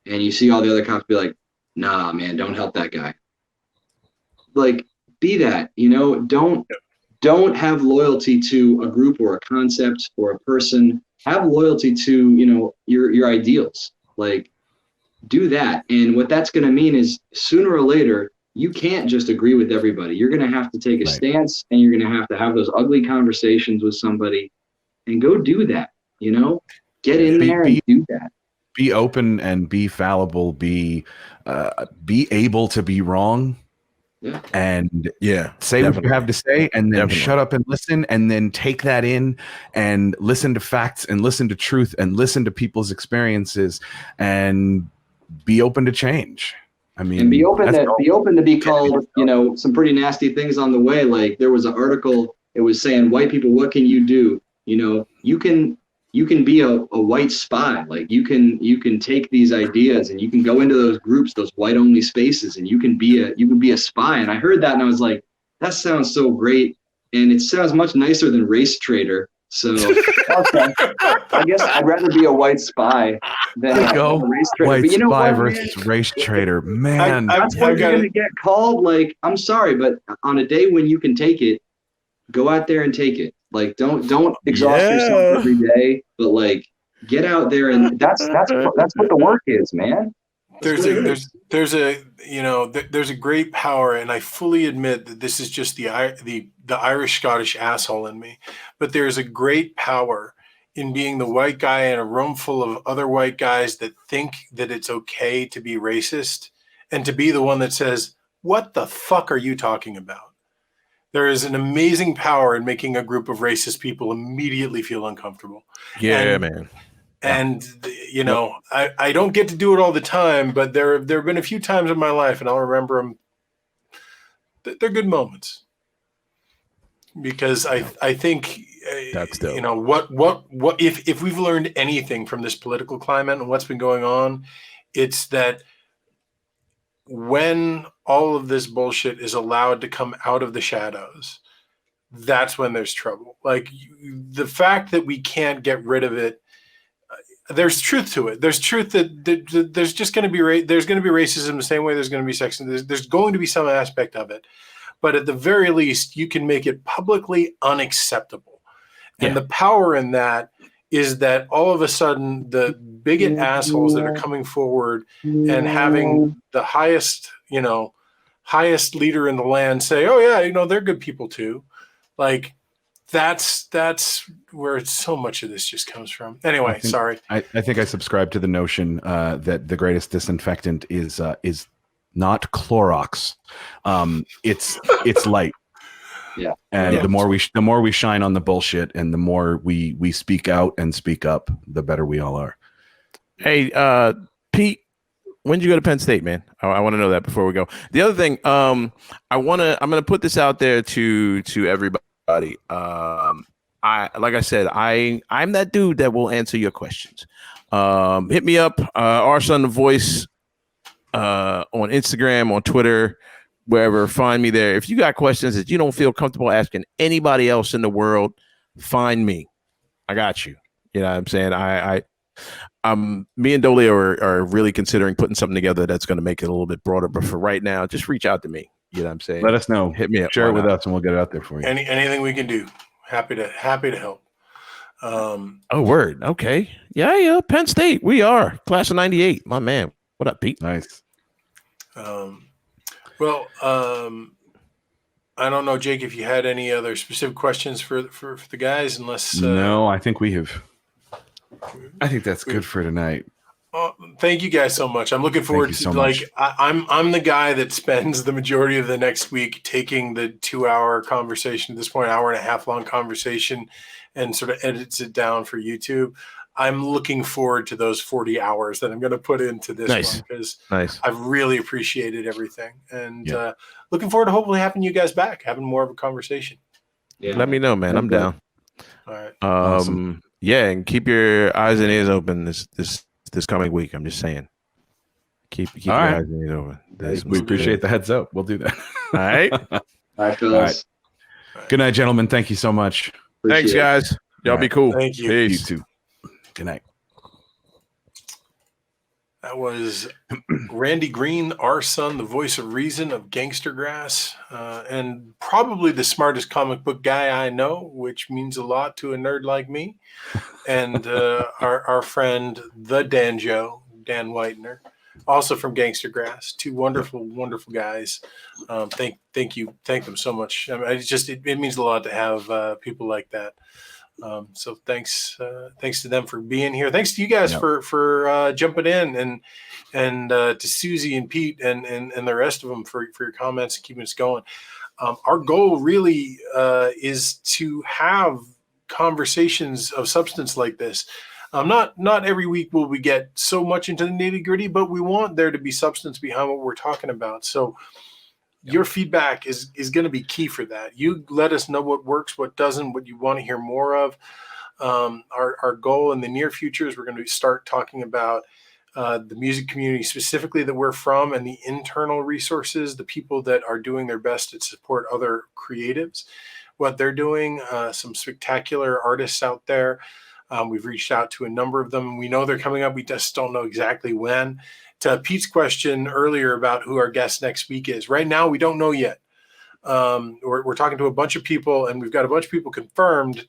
and you see all the other cops be like, nah, man, don't help that guy. Like, be that, don't have loyalty to a group or a concept or a person. Have loyalty to, your ideals. Like, do that. And what that's going to mean is sooner or later, you can't just agree with everybody. You're going to have to take a stance, and you're going to have those ugly conversations with somebody, and go do that. Get in there and do that. Be open and be fallible. Be able to be wrong. Yeah. And say what you have to say, and then shut up and listen, and then take that in and listen to facts and listen to truth and listen to people's experiences and be open to change. I mean, and be open to be called, some pretty nasty things on the way. Like there was an article, it was saying, white people, what can you do? You can be a white spy. Like you can take these ideas and you can go into those groups, those white only spaces, and you can be a spy. And I heard that and I was like, that sounds so great. And it sounds much nicer than race traitor. So okay. I guess I'd rather be a white spy than a race trader. White But you know spy what, versus man? race trader, man. That's what you're gonna get called. Like, I'm sorry, but on a day when you can take it, go out there and take it. Like, don't exhaust yourself every day, but like, get out there, and that's what the work is, man. There's a great power, and I fully admit that this is just the Irish Scottish asshole in me, but there's a great power in being the white guy in a room full of other white guys that think that it's okay to be racist, and to be the one that says, "What the fuck are you talking about?" There is an amazing power in making a group of racist people immediately feel uncomfortable. Yeah, man. And I don't get to do it all the time, but there have been a few times in my life, and I'll remember them. They're good moments, because I think That's dope. What if we've learned anything from this political climate and what's been going on, it's that when all of this bullshit is allowed to come out of the shadows, that's when there's trouble. Like, the fact that we can't get rid of it. There's truth to it. There's truth that there's just going to be there's going to be racism the same way there's going to be sexism. There's going to be some aspect of it, but at the very least, you can make it publicly unacceptable. And the power in that is that all of a sudden, the bigot assholes that are coming forward and having the highest leader in the land say, "Oh yeah, they're good people too," like. That's where so much of this just comes from. Anyway, sorry. I think I subscribe to the notion that the greatest disinfectant is not Clorox. It's light. Yeah. And the more we shine on the bullshit, and the more we speak out and speak up, the better we all are. Hey, Pete, when did you go to Penn State, man? I want to know that before we go. The other thing, I'm gonna put this out there to everybody. I'm that dude that will answer your questions. Hit me up, RSON the Voice, on Instagram, on Twitter, wherever. Find me there. If you got questions that you don't feel comfortable asking anybody else in the world, find me. I got you. You know what I'm saying? Me and Dolly are really considering putting something together that's going to make it a little bit broader. But for right now, just reach out to me. You know what I'm saying? Let us know. Hit me up. Share it with us, and we'll get it out there for you. Anything we can do. Happy to help. Word. Okay. Yeah. Penn State. We are class of '98. My man. What up, Pete? Nice. I don't know, Jake, if you had any other specific questions for the guys, unless no, I think we have. I think that's good for tonight. Thank you guys so much. I'm looking forward to I'm the guy that spends the majority of the next week taking the 2-hour conversation, at this point, 1.5 hour long conversation, and sort of edits it down for YouTube. I'm looking forward to those 40 hours that I'm going to put into this one, because I've really appreciated everything, and looking forward to hopefully having you guys back, having more of a conversation. Yeah. Let me know, man. I'm down. All right. Awesome. Yeah, and keep your eyes and ears open this coming week. I'm just saying. Keep your eyes and ears open. We appreciate the heads up. We'll do that. All right. All right, fellas. All right. Good night, gentlemen. Thank you so much. Thanks, guys. Y'all be cool. Thank you. Peace. You too. Good night. That was Randy Green, RSON, the voice of reason of Gangstagrass, and probably the smartest comic book guy I know, which means a lot to a nerd like me. And our friend, the Danjo, Dan Whitener, also from Gangstagrass. Two wonderful, wonderful guys. Thank them so much. I mean, it means a lot to have people like that. So thanks to them for being here. Thanks to you guys for jumping in, and to Susie and Pete and the rest of them for your comments and keeping us going. Our goal really is to have conversations of substance like this. Not every week will we get so much into the nitty gritty, but we want there to be substance behind what we're talking about. So your feedback is going to be key for that. You let us know what works, what doesn't, what you want to hear more of. Our goal in the near future is we're going to start talking about the music community specifically that we're from, and the internal resources, the people that are doing their best to support other creatives. what they're doing. Some spectacular artists out there. We've reached out to a number of them. We know they're coming up. We just don't know exactly when. To Pete's question earlier about who our guest next week is, right now we don't know yet. We're talking to a bunch of people, and we've got a bunch of people confirmed,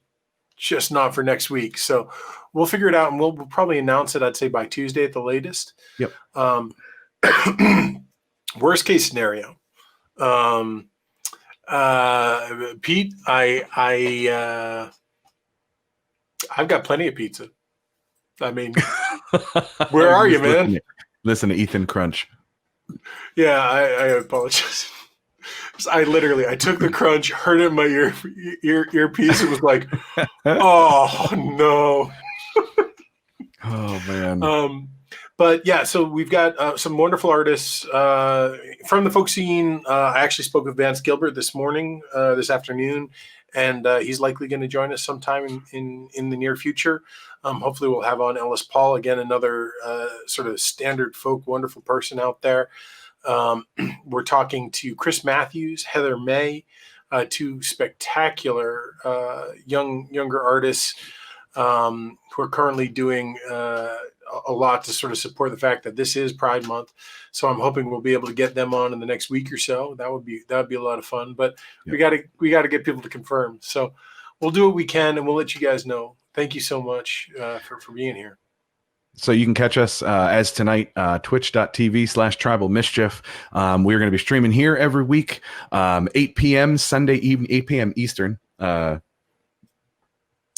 just not for next week. So we'll figure it out, and we'll probably announce it, I'd say, by Tuesday at the latest. Yep. Worst case scenario. Pete, I've got plenty of pizza. I mean, where are you, man? Listen to Ethan Crunch. Yeah, I apologize. I took the crunch, heard it in my earpiece, and was like, oh no. Oh man. But yeah, so we've got some wonderful artists from the folk scene. I actually spoke with Vance Gilbert this afternoon, and he's likely going to join us sometime in the near future. Hopefully we'll have on Ellis Paul again, another sort of standard folk wonderful person out there. We're talking to Chris Matthews, Heather May, two spectacular younger artists who are currently doing a lot to sort of support the fact that this is Pride Month. So I'm hoping we'll be able to get them on in the next week or so. That would be a lot of fun. But we got to get people to confirm. So we'll do what we can, and we'll let you guys know. Thank you so much for being here. So you can catch us as tonight, twitch.tv/Tribal Mischief. We're going to be streaming here every week, 8 p.m. Sunday evening, 8 p.m. Eastern.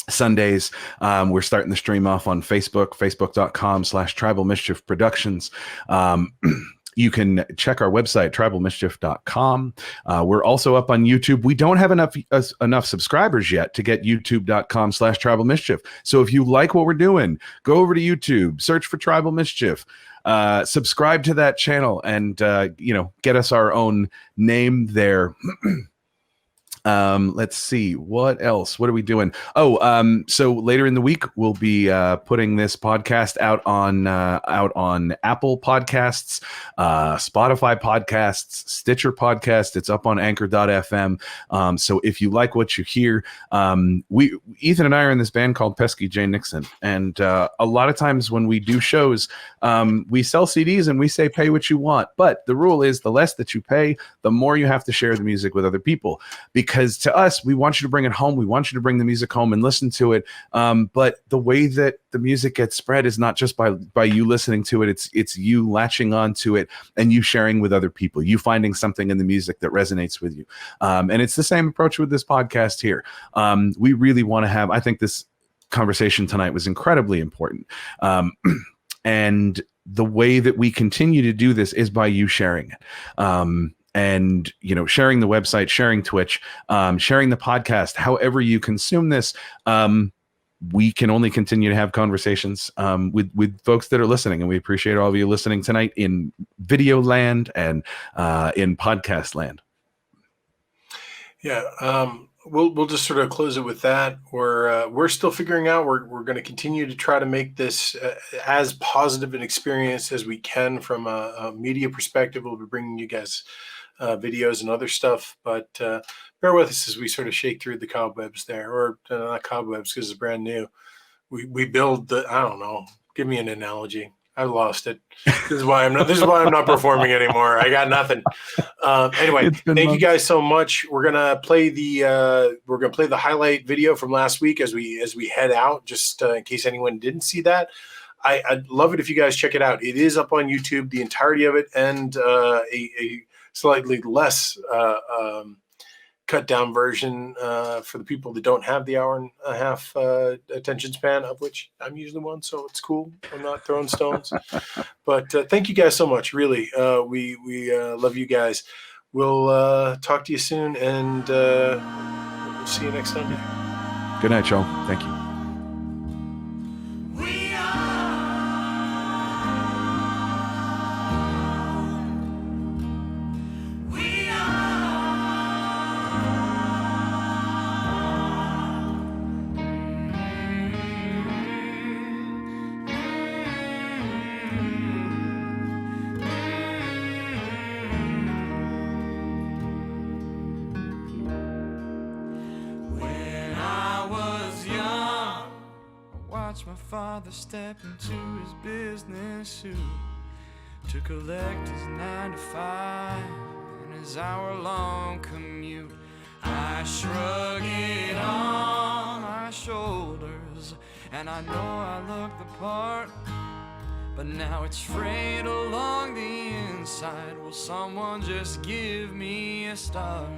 Sundays. We're starting the stream off on Facebook, facebook.com/Tribal Mischief Productions. You can check our website, tribalmischief.com. We're also up on YouTube. We don't have enough subscribers yet to get youtube.com/Tribal Mischief. So if you like what we're doing, go over to YouTube, search for Tribal Mischief, subscribe to that channel, and get us our own name there. Let's see what else. What are we doing? So later in the week we'll be putting this podcast out on Apple Podcasts, Spotify Podcasts, Stitcher Podcast. It's up on Anchor.fm. So if you like what you hear, Ethan and I are in this band called Pesky J. Nixon, and a lot of times when we do shows, we sell CDs and we say pay what you want, but the rule is the less that you pay, the more you have to share the music with other people, because to us, we want you to bring it home. We want you to bring the music home and listen to it. But the way that the music gets spread is not just by you listening to it. It's you latching onto it and you sharing with other people, you finding something in the music that resonates with you. And it's the same approach with this podcast here. We really want to have, I think this conversation tonight was incredibly important. And the way that we continue to do this is by you sharing it. And sharing the website, sharing Twitch, sharing the podcast, however you consume this, we can only continue to have conversations with folks that are listening, and we appreciate all of you listening tonight in video land and in podcast land. Yeah, we'll just sort of close it with that. We're still figuring out. We're going to continue to try to make this as positive an experience as we can from a media perspective. We'll be bringing you guys videos and other stuff, but bear with us as we sort of shake through the cobwebs there, or not cobwebs because it's brand new. We build I don't know. Give me an analogy. I lost it. This is why I'm not performing anymore. I got nothing. Anyway, thank you guys so much. We're gonna play the highlight video from last week as we head out, just in case anyone didn't see that. I'd love it if you guys check it out. It is up on YouTube, the entirety of it, and a slightly less cut down version for the people that don't have the hour and a half attention span, of which I'm usually one, so it's cool. I'm not throwing stones. But thank you guys so much. Really, we love you guys. We'll talk to you soon, and we'll see you next Sunday. Good night, y'all. Thank you. watched my father step into his business suit to collect his 9 to 5 and his hour-long commute. I shrug it on my shoulders, and I know I look the part, but now it's frayed along the inside. Will someone just give me a start?